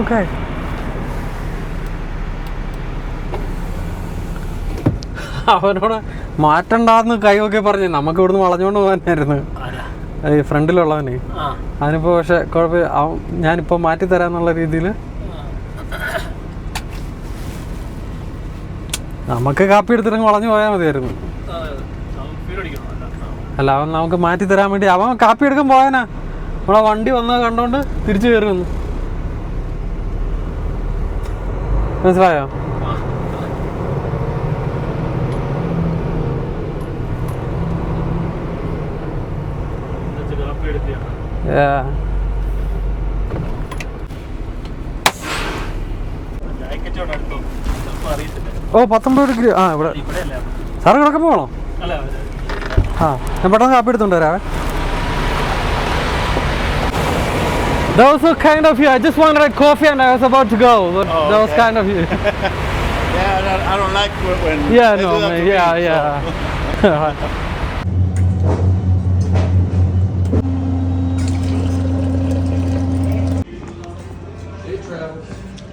Okay. അവനോട് മാറ്റണ്ടാന്ന് കൈയൊക്കെ പറഞ്ഞു. നമുക്ക് ഇവിടുന്ന് വളഞ്ഞുകൊണ്ട് പോകാനായിരുന്നു ഈ ഫ്രണ്ടിലുള്ളവന്. അതിനിപ്പോ പക്ഷെ കുഴപ്പമില്ല, ഞാനിപ്പോ മാറ്റി തരാന്നുള്ള രീതിയിൽ നമുക്ക് കാപ്പി എടുത്തിട്ട് വളഞ്ഞു പോയാൽ മതിയായിരുന്നു. അല്ല, അവൻ നമുക്ക് മാറ്റി തരാൻ വേണ്ടി അവൻ കാപ്പി എടുക്കാൻ പോയാനാ. നമ്മളെ വണ്ടി വന്നത് കണ്ടോണ്ട് തിരിച്ചു കയറി വന്നു. മനസ്സിലായോ? ഓ 19 ഡിഗ്രി. ആ ഇവിടെ സാറ് കിടക്കുമ്പോൾ പോകണോ? ആ ഞാൻ പെട്ടെന്ന് കാപ്പി എടുത്തോണ്ട് വരാവേ. That was so kind of you. I just wanted a coffee and I was about to go. That was kind of you. Yeah, I don't like when. Yeah, no, man. Yeah.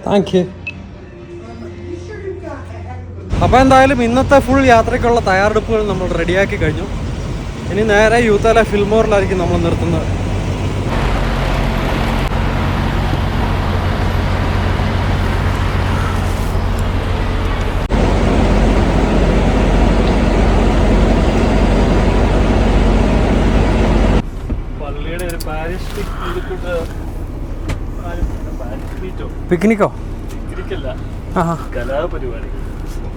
Thank you. അപ്പോൾ എന്തായാലും ഇന്നത്തെ full യാത്രയ്ക്കുള്ള തയ്യാറെടുപ്പുകൾ നമ്മൾ റെഡിയാക്കി കഴിഞ്ഞു. ഇനി നേരെ യൂത്തല ഫിൽമോറിലായിരിക്കും നമ്മൾ നിർത്തുന്നത്. പിക്നിക്കോ? കലാപരിപാടി.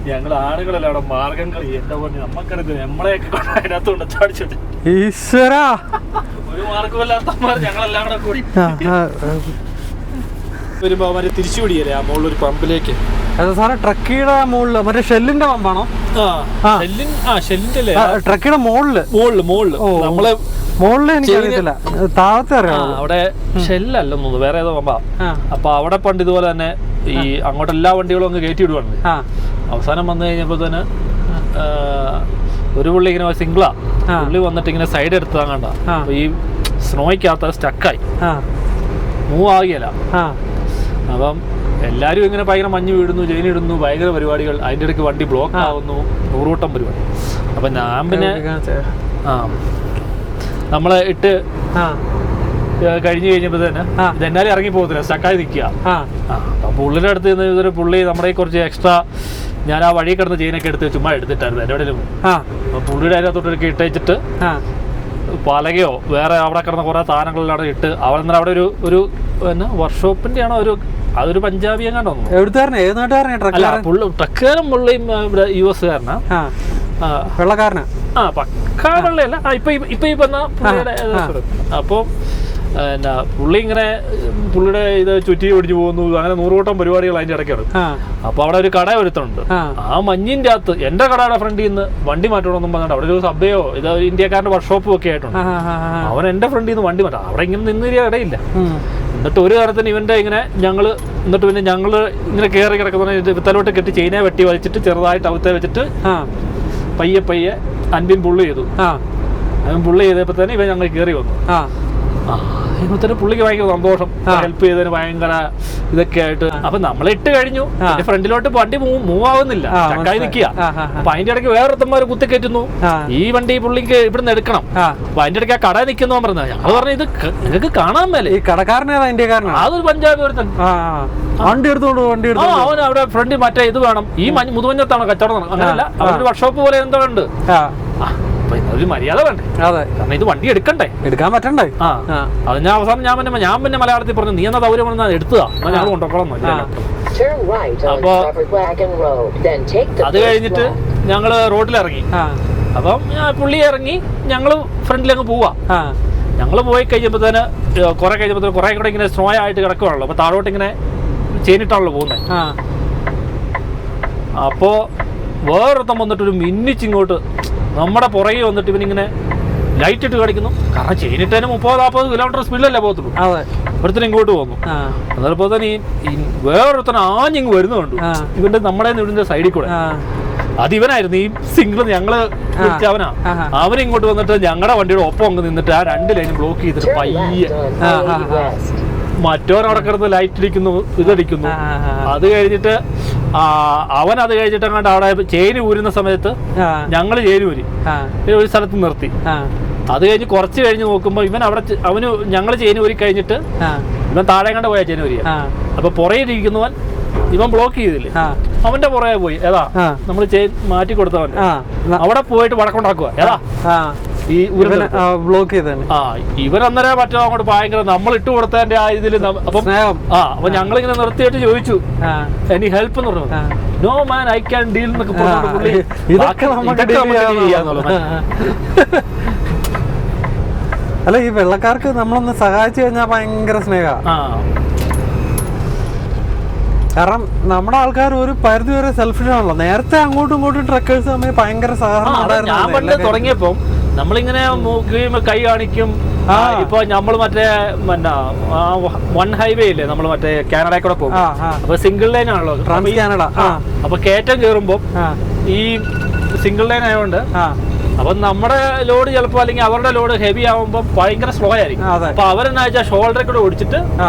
ഞങ്ങൾ ആളുകളെല്ലാം അവിടെ മാർഗം കളി. എന്താ പറഞ്ഞു നമ്മക്കറിയില്ല, നമ്മളെയൊക്കെ അതിനകത്തോണ്ട് ചാടിച്ചിട്ട് ഈശ്വരാ ഒരു മാർഗമല്ലാത്തമാർ ഞങ്ങളെല്ലാം കൂടെ കൂടി വരുമ്പോ അവര് തിരിച്ചു പിടിയല്ലേ ആ മുകളിലൊരു പമ്പിലേക്ക്. സാറേ ട്രക്കിയുടെ മുകളില് മറ്റേ ഷെല്ലിന്റെ പമ്പാണോ? ഷെല്ലിന്റെ അല്ലേ? ട്രക്കിയുടെ മുകളില് നമ്മളെ മുകളിൽ എനിക്കറിയത്തില്ല, താഴത്തെ അറിയാം. അവിടെ ഷെല്ലല്ലെന്നു വേറെ ഏതോ പമ്പാ. അപ്പൊ അവിടെ പണ്ട് ഇതുപോലെ തന്നെ ഈ അങ്ങോട്ട് എല്ലാ വണ്ടികളും അങ്ങ് കയറ്റി വിടുവാണ്. അവസാനം വന്നു കഴിഞ്ഞപ്പോ തന്നെ ഒരു പുള്ളി ഇങ്ങനെ സിംഗിളാ പുള്ളി വന്നിട്ട് ഇങ്ങനെ സൈഡ് എടുത്തതാ കണ്ട. ഈ സ്നോയ്ക്കകത്ത് സ്റ്റക്കായി മൂവ് ആകിയല്ല. അപ്പം എല്ലാരും ഇങ്ങനെ ഭയങ്കര മഞ്ഞ് വീടുന്നു, ജയിലിടുന്നു, ഭയങ്കര പരിപാടികൾ. അതിൻ്റെ ഇടയ്ക്ക് വണ്ടി ബ്ലോക്ക് ആവുന്നു, 100 വട്ടം പരിപാടി. അപ്പൊ ഞാൻ പിന്നെ നമ്മളെ ഇട്ട് കഴിഞ്ഞു കഴിഞ്ഞപ്പോ തന്നെ ഇതെന്നാലും ഇറങ്ങി പോകത്തില്ല, സ്റ്റക്കായി നിൽക്കുക. അപ്പൊ പുള്ളിയുടെ അടുത്ത് ഇതൊരു പുള്ളി നമ്മുടെ കുറച്ച് എക്സ്ട്രാ ഞാൻ ആ വഴി കിടന്ന് ചെയിനൊക്കെ എടുത്ത് ചുമ്മാ എടുത്തിട്ടായിരുന്നു എൻ്റെ എവിടെയും. അപ്പൊ പുള്ളിയുടെ അതിനകത്തോട്ടൊക്കെ ഇട്ടേച്ചിട്ട് പലകയോ വേറെ അവിടെ കിടന്ന കുറെ സാധനങ്ങളെല്ലാം അവിടെ ഇട്ട് അവിടെ അവിടെ ഒരു പിന്നെ വർക്ക്ഷോപ്പിന്റെ ആണോ അതൊരു പഞ്ചാബി എങ്ങാണ്ടോ ട്രക്കുകാരൻ പുള്ളിയും US കാരനാ, വെള്ളക്കാരനാ. പക്കാ വെള്ളയല്ല, ഇപ്പൊ ഈ പറഞ്ഞ പുള്ളിയുടെ. അപ്പൊ എന്നാ പുള്ളി ഇങ്ങനെ പുള്ളിയുടെ ഇത് ചുറ്റി ഓടിച്ചു പോകുന്നു, അങ്ങനെ 100 വട്ടം പരിപാടികൾ അതിന്റെ ഇടയ്ക്കാണ്. അപ്പൊ അവിടെ ഒരു കട ഒരുത്തുണ്ട്. ആ മഞ്ഞിന്റെ അകത്ത് എന്റെ കടയുടെ ഫ്രണ്ടിൽ നിന്ന് വണ്ടി മാറ്റണമെന്നും പറഞ്ഞിട്ട് അവിടെ ഒരു സബ്വയോ ഇത് ഇന്ത്യക്കാരന്റെ വർക്ക്ഷോപ്പും ഒക്കെ ആയിട്ടുണ്ട്. അവൻ എന്റെ ഫ്രണ്ടിൽ നിന്ന് വണ്ടി മാറ്റാം, അവിടെ ഇങ്ങനെ നിന്നൊരു ഇടയില്ല. എന്നിട്ട് ഒരു കാലത്തിന് ഇവന്റെ ഇങ്ങനെ എന്നിട്ട് പിന്നെ ഞങ്ങള് ഇങ്ങനെ കയറി കിടക്കുന്ന വിത്തലോട്ട് കെട്ടി ചെയിനെ വെട്ടി വലിച്ചിട്ട് ചെറുതായിട്ട് അവത്തെ വെച്ചിട്ട് പയ്യെ അൻപിൻ പുള്ളി ചെയ്തു. അവൻ പുള്ളി ചെയ്തപ്പോ തന്നെ ഇവൻ ഞങ്ങൾ കയറി വന്നു. തന്നെ പുള്ളിക്ക് ഭയങ്കര സന്തോഷം, ഹെൽപ്പ് ചെയ്തതിന് ഭയങ്കര ഇതൊക്കെ ആയിട്ട്. അപ്പൊ നമ്മളിട്ട് കഴിഞ്ഞു, ഫ്രണ്ടിലോട്ട് വണ്ടി മൂവ് ആവുന്നില്ല, ചക്കായി നിൽക്കുക. അപ്പൊ അതിന്റെ ഇടയ്ക്ക് വേറൊരുത്തന്മാർ കുത്തിക്കയറ്റുന്നു. ഈ വണ്ടി പുള്ളിക്ക് ഇവിടുന്ന് എടുക്കണം. അപ്പൊ അതിന്റെ ഇടയ്ക്ക് ആ കട നിൽക്കുന്ന പറഞ്ഞത് ഞങ്ങൾ പറഞ്ഞു ഇത് നിങ്ങൾക്ക് കാണാൻ മേലെ. ഈ കടക്കാരനാണ് ഇന്ത്യക്കാരനാണ്, അതൊരു പഞ്ചാബി ഒരുത്തൻ വണ്ടി എടുത്തോണ്ട് അവൻ അവിടെ ഫ്രണ്ടിൽ മറ്റേ ഇത് വേണം, ഈ മുതുമഞ്ഞത്താണ് കച്ചവടം. അങ്ങനല്ല, അവനൊരു വർക്ക്ഷോപ്പ് പോലെ എന്തോ ഉണ്ട്. ഒരു മര്യാദ വേണ്ടേ? അതെ, കാരണം ഇത് വണ്ടി എടുക്കാൻ പറ്റണ്ടേ? അത് ഞാൻ അവസാനം ഞാൻ പിന്നെ മലയാളത്തിൽ പറഞ്ഞു, നീ എന്നാ ദൗര്യം എടുത്തതാ, ഞങ്ങൾ കൊണ്ടുപോകണം. അപ്പൊ അത് കഴിഞ്ഞിട്ട് ഞങ്ങള് റോഡിലിറങ്ങി. അപ്പം പുള്ളി ഇറങ്ങി, ഞങ്ങള് ഫ്രണ്ടിലങ്ങ് പോവാ. ഞങ്ങള് പോയി കഴിഞ്ഞപ്പോ തന്നെ കുറെ കൂടെ ഇങ്ങനെ സ്നോ ആയിട്ട് കിടക്കുവാണല്ലോ. അപ്പൊ താഴോട്ട് ഇങ്ങനെ ചേനിട്ടാണല്ലോ പോകുന്നത്. അപ്പോ വേറൊരുത്തം വന്നിട്ടൊരു മിന്നിച്ചിങ്ങോട്ട് നമ്മുടെ പുറകെ വന്നിട്ട് ഇവനിങ്ങനെ ലൈറ്റ് ഇട്ട് കാണിക്കുന്നു. കാരണം ചെയിനിട്ടതിന് 30-40 കിലോമീറ്റർ സ്പീഡിലല്ലേ പോകത്തുള്ളൂ. ഒരുത്തനും ഇങ്ങോട്ട് പോകുന്നു. അതേപോലെ തന്നെ ഈ വേറൊരുത്തന ആഞ്ഞിങ് വരുന്നു കണ്ടു ഇവന്റെ നമ്മുടെ വീടിന്റെ സൈഡിൽ കൂടെ. അതിവനായിരുന്നു ഈ സിംഗിൾ ഞങ്ങള് അവനാ. അവനിങ്ങോട്ട് വന്നിട്ട് ഞങ്ങളുടെ വണ്ടിയുടെ ഒപ്പം അങ്ങ് നിന്നിട്ട് ആ 2 ലൈനും ബ്ലോക്ക് ചെയ്തിട്ട് പയ്യെ മറ്റോൻ അവിടെ കിടന്ന് ലൈറ്റ് അടിക്കുന്നു, ഇതടിക്കുന്നു. അത് കഴിഞ്ഞിട്ട് അവൻ അത് കഴിഞ്ഞിട്ട് അങ്ങോട്ട് അവിടെ ചെയിൻ ഊരുന്ന സമയത്ത് ഞങ്ങള് ചെയിൻ ഊരി ഒരു സ്ഥലത്ത് നിർത്തി. അത് കഴിഞ്ഞ് കുറച്ച് കഴിഞ്ഞ് നോക്കുമ്പോ ഇവൻ അവന് ഞങ്ങള് ചെയിൻ ഊരി കഴിഞ്ഞിട്ട് ഇവൻ താഴെ കണ്ട പോയാ ചെയിൻ ഊരിയ. അപ്പൊ പുറകിലിരിക്കുന്നവൻ ഇവൻ ബ്ലോക്ക് ചെയ്തില്ലേ, അവന്റെ പുറകെ പോയി. ഏതാ നമ്മൾ ചെയിൻ മാറ്റി കൊടുത്തവൻ അവിടെ പോയിട്ട് വഴക്കുണ്ടാക്കുക. ഏതാ ഈ ബ്ലോക്ക് ചെയ്തത്. ഇവൻ അന്നേരം മറ്റോ അങ്ങോട്ട് ഭയങ്കര നമ്മൾ ഇട്ട് കൊടുത്തതിന്റെ ആ ഇതില്. അപ്പം അപ്പൊ ഞങ്ങളിങ്ങനെ നിർത്തിയിട്ട് ചോദിച്ചു എനി ഹെൽപ്പ് എന്ന് പറഞ്ഞു. No man I can deal എന്നൊക്കെ പറഞ്ഞു. അല്ല, ഈ വെള്ളക്കാർക്ക് നമ്മളൊന്ന് സഹായിച്ചു കഴിഞ്ഞാൽ ഭയങ്കര സ്നേഹ. കാരണം നമ്മുടെ ആൾക്കാർ ഒരു പരിധി വരെ സെൽഫിഷ് ആണല്ലോ. നേരത്തെ അങ്ങോട്ടും ഇങ്ങോട്ടും ട്രക്കേഴ്സ് തമ്മിൽ ഭയങ്കര സഹകരണം. ഞാൻ പണ്ട് തുടങ്ങിയപ്പോ നമ്മളിങ്ങനെ കൈ കാണിക്കും. ഇപ്പൊ നമ്മള് മറ്റേ വൺ ഹൈവേ ഇല്ലേ, നമ്മള് മറ്റേ കാനഡയിൽ കൂടെ പോകും. അപ്പൊ സിംഗിൾ ലൈൻ ആണല്ലോ കാനഡ. അപ്പൊ കയറ്റം കയറുമ്പോ ഈ സിംഗിൾ ലൈൻ ആയതുകൊണ്ട് അപ്പൊ നമ്മുടെ ലോഡ് ചിലപ്പോ അല്ലെങ്കിൽ അവരുടെ ലോഡ് ഹെവി ആവുമ്പോ ഭയങ്കര സ്ലോ ആയിരിക്കും. അപ്പൊ അവരെന്നാ വെച്ചാൽ ഷോൾഡറിൽ കൂടെ ഓടിച്ചിട്ട്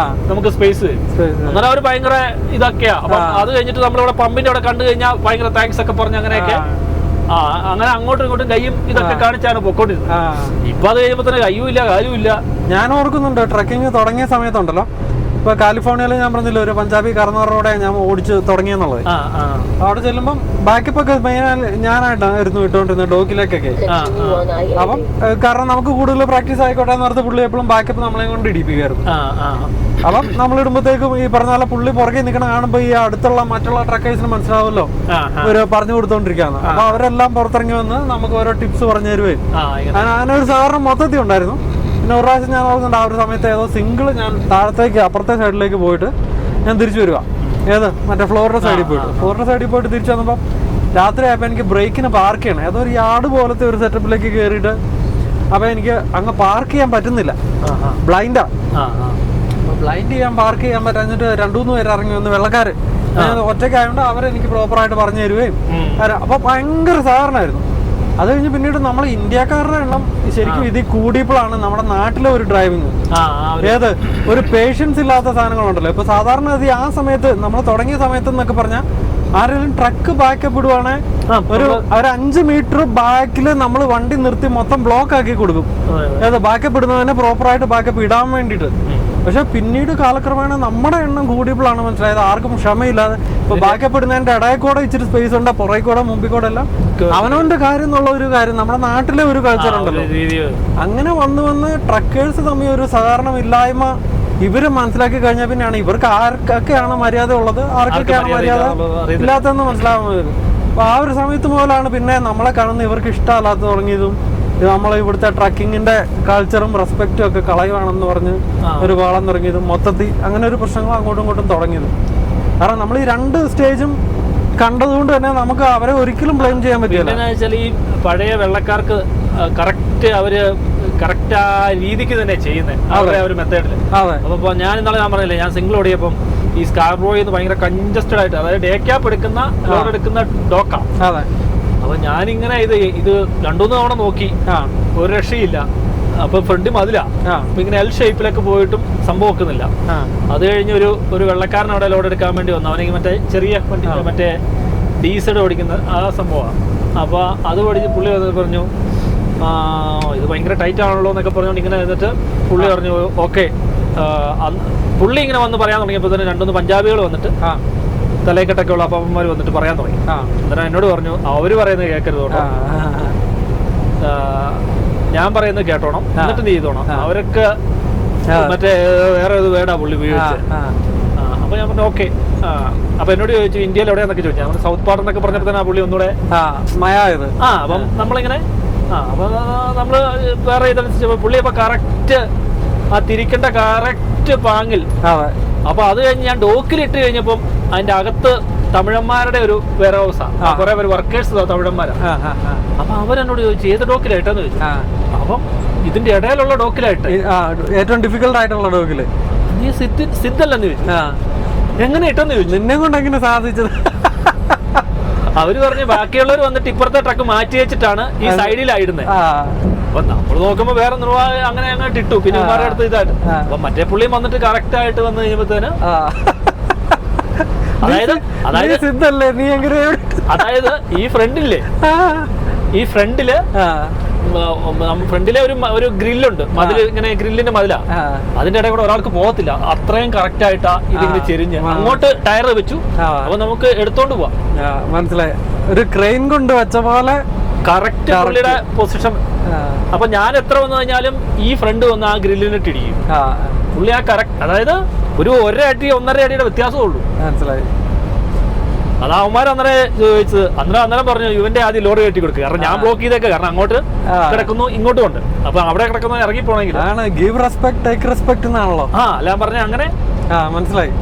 നമുക്ക് സ്പേസ് തരും. അന്നേരം അവര് ഭയങ്കര ഇതൊക്കെയാ. അപ്പൊ അത് കഴിഞ്ഞിട്ട് നമ്മളിവിടെ പമ്പിന്റെ അവിടെ കണ്ടു കഴിഞ്ഞാൽ ഭയങ്കര താങ്ക്സ് ഒക്കെ പറഞ്ഞ് അങ്ങനെയൊക്കെ അങ്ങനെ അങ്ങോട്ടും ഇങ്ങോട്ടും കയ്യും ഇതൊക്കെ കാണിച്ചാണ് പൊക്കോണ്ടിരുന്നത്. ഇപ്പൊ അത് കഴിയുമ്പോ തന്നെ കയ്യും ഇല്ല കാലും ഇല്ല. ഞാൻ ഓർക്കുന്നുണ്ട് ട്രക്കിങ് തുടങ്ങിയ സമയത്തുണ്ടല്ലോ, ഇപ്പൊ കാലിഫോർണിയയിൽ ഞാൻ പറഞ്ഞില്ല ഒരു പഞ്ചാബി കർണറോടെ ഞാൻ ഓടിച്ച് തുടങ്ങിയെന്നുള്ളത്. അവിടെ ചെല്ലുമ്പം ബാക്കപ്പ് ഒക്കെ ഞാനായിട്ടായിരുന്നു ഇട്ടുകൊണ്ടിരുന്നത് ഡോക്കിലേക്കൊക്കെ. അപ്പം കാരണം നമുക്ക് കൂടുതൽ പ്രാക്ടീസ് ആയിക്കോട്ടെ എന്ന് പറഞ്ഞ പുള്ളി എപ്പോഴും ബാക്കപ്പ് നമ്മളെ കൊണ്ട് ഇടിപ്പിക്കായിരുന്നു. അപ്പം നമ്മളിടുമ്പോഴത്തേക്കും ഈ പറഞ്ഞ പോലെ പുള്ളി പുറകെ നിൽക്കണം കാണുമ്പോ ഈ അടുത്തുള്ള മറ്റുള്ള ട്രക്കേഴ്സിന് മനസ്സിലാവുമല്ലോ ഒരു പറഞ്ഞു കൊടുത്തോണ്ടിരിക്കാന്ന്. അപ്പൊ അവരെല്ലാം പുറത്തിറങ്ങി വന്ന് നമുക്ക് ഓരോ ടിപ്സ് പറഞ്ഞു തരുവേ. അതിനൊരു സാധാരണ മൊത്തത്തിൽ ഉണ്ടായിരുന്നു. പിന്നെ ഒരു പ്രാവശ്യം ഞാൻ ഓർക്കുന്നുണ്ട് ആ ഒരു സമയത്ത് ഏതോ സിംഗിൾ ഞാൻ താഴത്തേക്ക് അപ്പുറത്തെ സൈഡിലേക്ക് പോയിട്ട് ഞാൻ തിരിച്ചു വരിക. മറ്റേ ഫ്ലോറിന്റെ സൈഡിൽ പോയിട്ട് തിരിച്ചു വന്നപ്പോൾ രാത്രി ആയപ്പോൾ എനിക്ക് ബ്രേക്കിന് പാർക്ക് ചെയ്യണം. ഏതോ ഒരു യാർഡ് പോലത്തെ ഒരു സെറ്റപ്പിലേക്ക് കയറിയിട്ട് അപ്പൊ എനിക്ക് അങ്ങ് പാർക്ക് ചെയ്യാൻ പറ്റുന്നില്ല. ബ്ലൈൻഡാ. ബ്ലൈൻഡ് ചെയ്യാൻ പാർക്ക് ചെയ്യാൻ പറ്റാഞ്ഞിട്ട് 2-3 പേര് ഇറങ്ങി വന്ന് വെള്ളക്കാര്. ഒറ്റയ്ക്കായതുകൊണ്ട് അവരെനിക്ക് പ്രോപ്പറായിട്ട് പറഞ്ഞു തരുകയും. അപ്പൊ ഭയങ്കര സഹകരണമായിരുന്നു. അത് കഴിഞ്ഞ് പിന്നീട് നമ്മൾ ഇന്ത്യക്കാരുടെ എണ്ണം ശരിക്കും ഇതിൽ കൂടിയപ്പോഴാണ് നമ്മുടെ നാട്ടിലെ ഒരു ഡ്രൈവിങ് ഒരു പേഷ്യൻസ് ഇല്ലാത്ത സാധനങ്ങളുണ്ടല്ലോ. ഇപ്പൊ സാധാരണ ആ സമയത്ത് നമ്മൾ തുടങ്ങിയ സമയത്ത് എന്നൊക്കെ പറഞ്ഞാൽ ആരെങ്കിലും ട്രക്ക് ബാക്കപ്പ് ഇടുവാണെങ്കിൽ ഒരു 5 മീറ്റർ ബാക്കിൽ നമ്മൾ വണ്ടി നിർത്തി മൊത്തം ബ്ലോക്ക് ആക്കി കൊടുക്കും. ബാക്കപ്പ് ഇടുന്നതിനെ പ്രോപ്പറായിട്ട് ബാക്കപ്പ് ഇടാൻ വേണ്ടിയിട്ട്. പക്ഷെ പിന്നീട് കാലക്രമേണ നമ്മുടെ എണ്ണം കൂടിയപ്പോഴാണ് മനസ്സിലായത് ആർക്കും ക്ഷമയില്ലാതെ ഇപ്പൊ ബാക്കപ്പ് ഇടുന്നതിന്റെ ഇടയിൽ കൂടെ ഇച്ചിരി സ്പേസ് ഉണ്ട്, പുറകെ കൂടെ മുമ്പിൽ കൂടെ എല്ലാം അവനവന്റെ കാര്യം എന്നുള്ള ഒരു കാര്യം നമ്മുടെ നാട്ടിലെ ഒരു കൾച്ചർ ഉണ്ടല്ലോ. അങ്ങനെ വന്ന് ട്രക്കേഴ്സ് തമ്മിൽ ഒരു സഹകരണം ഇല്ലായ്മ ഇവര് മനസ്സിലാക്കി കഴിഞ്ഞാൽ പിന്നെയാണ് ഇവർക്ക് ആർക്കൊക്കെയാണ് മര്യാദ ഉള്ളത് ആർക്കൊക്കെയാണ് മര്യാദ ഇല്ലാത്തതെന്ന് മനസ്സിലാവുന്നത്. അപ്പൊ ആ ഒരു സമയത്ത് മുതലാണ് പിന്നെ നമ്മളെ കാണുന്ന ഇവർക്ക് ഇഷ്ടമല്ലാത്ത തുടങ്ങിയതും നമ്മളെ ഇവിടുത്തെ ട്രക്കിങ്ങിന്റെ കൾച്ചറും റെസ്പെക്റ്റും ഒക്കെ കളയുവാണെന്ന് പറഞ്ഞ് ഒരു വാളം തുടങ്ങിയതും മൊത്തത്തിൽ അങ്ങനെ ഒരു പ്രശ്നങ്ങൾ അങ്ങോട്ടും ഇങ്ങോട്ടും തുടങ്ങിയത്. കാരണം നമ്മൾ ഈ 2 സ്റ്റേജും കണ്ടതുകൊണ്ട് തന്നെ നമുക്ക് അവരെ ഒരിക്കലും ബ്ലെയിം ചെയ്യാൻ പറ്റില്ല. ഈ പഴയ വെള്ളക്കാർക്ക് കറക്റ്റ് ആ രീതിക്ക് തന്നെ ചെയ്യുന്നത് അവരുടെ ഒരു മെത്തേഡില്. അപ്പൊ ഞാൻ പറഞ്ഞില്ലേ, ഞാൻ സിംഗിൾ ഓടിയപ്പം ഈ സ്കാർബ്രോയിൽ ഭയങ്കര കൺജസ്റ്റഡ് ആയിട്ട്, അതായത് ഡേ ക്യാപ്പ് എടുക്കുന്ന ലോഡ് എടുക്കുന്ന ഡോക്കാ. അപ്പൊ ഞാനിങ്ങനെ ഇത് 2-3 തവണ നോക്കി, ഒരു രക്ഷയില്ല. അപ്പൊ ഫ്രണ്ട് മതിലാ. അപ്പൊ ഇങ്ങനെ എൽ ഷേപ്പിലൊക്കെ പോയിട്ടും സംഭവം വെക്കുന്നില്ല. അത് കഴിഞ്ഞ് ഒരു വെള്ളക്കാരൻ അവിടെ ലോഡ് എടുക്കാൻ വേണ്ടി വന്നു. അവനെങ്കിൽ മറ്റേ ചെറിയ വണ്ടി, മറ്റേ ഡീസൽ ഓടിക്കുന്ന ആ സംഭവമാണ്. അപ്പൊ അത് ഓടിച്ച് പുള്ളി പറഞ്ഞു ഇത് ഭയങ്കര ടൈറ്റ് ആണല്ലോ എന്നൊക്കെ പറഞ്ഞുകൊണ്ട് ഇങ്ങനെ എന്നിട്ട് പുള്ളി പറഞ്ഞു ഓക്കെ. പുള്ളി ഇങ്ങനെ വന്ന് പറയാൻ തുടങ്ങിയപ്പോൾ തന്നെ 2-3 പഞ്ചാബികൾ വന്നിട്ട് തലക്കെട്ടൊക്കെ ഉള്ള അപ്പന്മാർ വന്നിട്ട് പറയാൻ തുടങ്ങി. അന്നേരം എന്നോട് പറഞ്ഞു അവര് പറയുന്നത് കേൾക്കരുത് കേട്ടോ, ഞാൻ പറയുന്നത് കേട്ടോണം, എന്നിട്ട് നീ ചെയ്തോണം. അവരൊക്കെ മറ്റേ വേറെ ഇത് വേടാ പുള്ളി ഉപയോഗിച്ച്. അപ്പൊ ഞാൻ പറഞ്ഞു ഓക്കെ. അപ്പൊ എന്നോട് ചോദിച്ചു ഇന്ത്യയിൽ എവിടെയാന്നൊക്കെ ചോദിച്ചു. ഞാൻ സൗത്ത് പാർട്ട് എന്നൊക്കെ പറഞ്ഞപ്പോൾ തന്നെ ആ പുള്ളി ഒന്നുകൂടെ അപ്പം നമ്മളിങ്ങനെ അപ്പൊ നമ്മള് വേറെ ഇതനുസരിച്ച് പുള്ളി അപ്പൊ കറക്റ്റ് ആ തിരിക്കേണ്ട കറക്റ്റ് പാങ്ങിൽ. അപ്പൊ അത് കഴിഞ്ഞ് ഞാൻ ഡോക്കിലിട്ട് കഴിഞ്ഞപ്പം അതിന്റെ അകത്ത് തമിഴന്മാരുടെ ഒരു വെയർ ഹൗസാ, കുറെ പേര് വർക്കേഴ്സ് തമിഴന്മാരാ. അപ്പൊ അവരെന്നോട് ചോദിച്ചു ഏത് ഡോക്കിലായിട്ടെന്ന് ചോദിച്ചു. അപ്പം ഇതിന്റെ ഇടയിലുള്ള ഡോക്കിലായിട്ട് ഏറ്റവും ഡിഫിക്കൽട്ട് ആയിട്ടുള്ള ഡോക്കില് നീ സിദ്ധല്ലെന്ന് ചോദിച്ചു. എങ്ങനെ ഇട്ടെന്ന് ചോദിച്ചു. നിന്നെ കൊണ്ട് എങ്ങനെ സാധിച്ചത്? അവര് പറഞ്ഞു ബാക്കിയുള്ളവർ വന്നിട്ട് ഇപ്പുറത്തെ ട്രക്ക് മാറ്റി വെച്ചിട്ടാണ് ഈ സൈഡിലായിരുന്നത്. അപ്പൊ നമ്മൾ നോക്കുമ്പോ വേറെ നിർവാഹം അങ്ങനെ അങ്ങോട്ട് ഇട്ടു, പിന്നെ ഇവന്മാരുടെ അടുത്ത് ഇതായിട്ട്. അപ്പൊ മറ്റേ പുള്ളിയും വന്നിട്ട് കറക്റ്റ് ആയിട്ട് വന്നു കഴിയുമ്പോഴത്തേന് അതായത് ഈ ഫ്രണ്ടില്ലേ, ഈ ഫ്രണ്ടില് ഒരു ഗ്രില്ലുണ്ട്, മതില്, ഇങ്ങനെ ഗ്രില്ലിന്റെ മതിലാ, അതിന്റെ ഇടയിൽ കൂടെ ഒരാൾക്ക് പോകത്തില്ല, അത്രയും കറക്റ്റ് ആയിട്ടാ ഇതിങ്ങനെ ചെരിഞ്ഞ് അങ്ങോട്ട് ടയർ വെച്ചു. അപ്പൊ നമുക്ക് എടുത്തോണ്ട് പോവാം. മനസ്സിലായി, ഒരു ക്രെയിൻ കൊണ്ട് വെച്ച പോലെ കറക്റ്റ് പുള്ളിയുടെ പൊസിഷൻ. അപ്പൊ ഞാൻ എത്ര വന്നു കഴിഞ്ഞാലും ഈ ഫ്രണ്ട് വന്ന് ആ ഗ്രില്ലിനിട്ട് ഇടിക്കും. പുള്ളി ആ കറക്റ്റ്, അതായത് ഒരു 1 അടി 1.5 അടിയുടെ വ്യത്യാസമേ ഉള്ളൂ. മനസ്സിലായി. അത് അവന്മാർ അന്നേരം ചോദിച്ചത്, അന്നേരം പറഞ്ഞു ഇവന്റെ ആദ്യം ലോറി കയറ്റി കൊടുക്കുക, കാരണം ഞാൻ ബ്ലോക്ക് ചെയ്തേക്കെ, കാരണം അങ്ങോട്ട് കിടക്കുന്നു ഇങ്ങോട്ടും ഉണ്ട്, അപ്പൊ അവിടെ കിടക്കുന്ന ഇറങ്ങി പോണെങ്കിൽ ഗീവ് റെസ്പെക്ട് ടേക്ക് റെസ്പെക്ട് എന്നാണല്ലോ. അല്ല പറഞ്ഞ അങ്ങനെ. മനസ്സിലായി.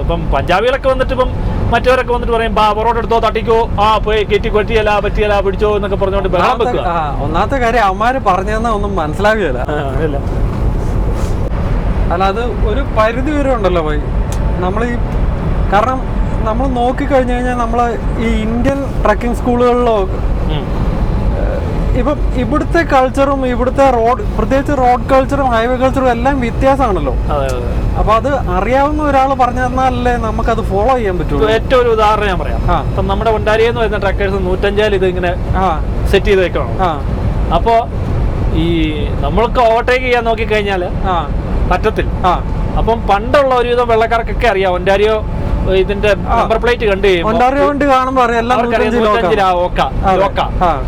അപ്പം പഞ്ചാബികളൊക്കെ വന്നിട്ട് ഇപ്പം മറ്റവരൊക്കെ വന്നിട്ട് പറയും പൊറോട്ട എടുത്തോ, തട്ടിക്കോ, പോയി കെറ്റി കൊറ്റിയല്ല പറ്റിയല്ല പിടിച്ചോ എന്നൊക്കെ പറഞ്ഞോണ്ട് ബഹളം വെക്കുക. ഒന്നാമത്തെ കാര്യം അവന്മാര് പറഞ്ഞാൽ ഒന്നും മനസ്സിലാവുകയല്ല. അല്ല, അത് ഒരു പരിധി വരെ ഉണ്ടല്ലോ പോയി നമ്മൾ ഈ, കാരണം നമ്മൾ നോക്കിക്കഴിഞ്ഞു കഴിഞ്ഞാൽ നമ്മൾ ഈ ഇന്ത്യൻ ട്രക്കിംഗ് സ്കൂളുകളിലോ ഇപ്പം ഇവിടുത്തെ കൾച്ചറും ഇവിടുത്തെ പ്രത്യേകിച്ച് റോഡ് കൾച്ചറും ഹൈവേ കൾച്ചറും എല്ലാം വ്യത്യാസമാണല്ലോ. അപ്പൊ അത് അറിയാവുന്ന ഒരാൾ പറഞ്ഞു തന്നാലല്ലേ നമുക്കത് ഫോളോ ചെയ്യാൻ പറ്റുള്ളൂ. ഏറ്റവും ഒരു ഉദാഹരണം ഞാൻ പറയാം. ഇപ്പം നമ്മുടെ ഒണ്ടാരിയെന്ന് വരുന്ന ട്രക്കേഴ്സ് 105 ഇത് ഇങ്ങനെ സെറ്റ് ചെയ്ത് വെക്കണം. അപ്പോ ഈ നമ്മൾക്ക് ഓവർടേക്ക് ചെയ്യാൻ നോക്കിക്കഴിഞ്ഞാല് പറ്റത്തില്ല. അപ്പം പണ്ടുള്ള ഒരുവിധം വെള്ളക്കാർക്കൊക്കെ അറിയാം ഒണ്ടാരിയോ ഇതിന്റെ നമ്പർ പ്ലേറ്റ് കണ്ടു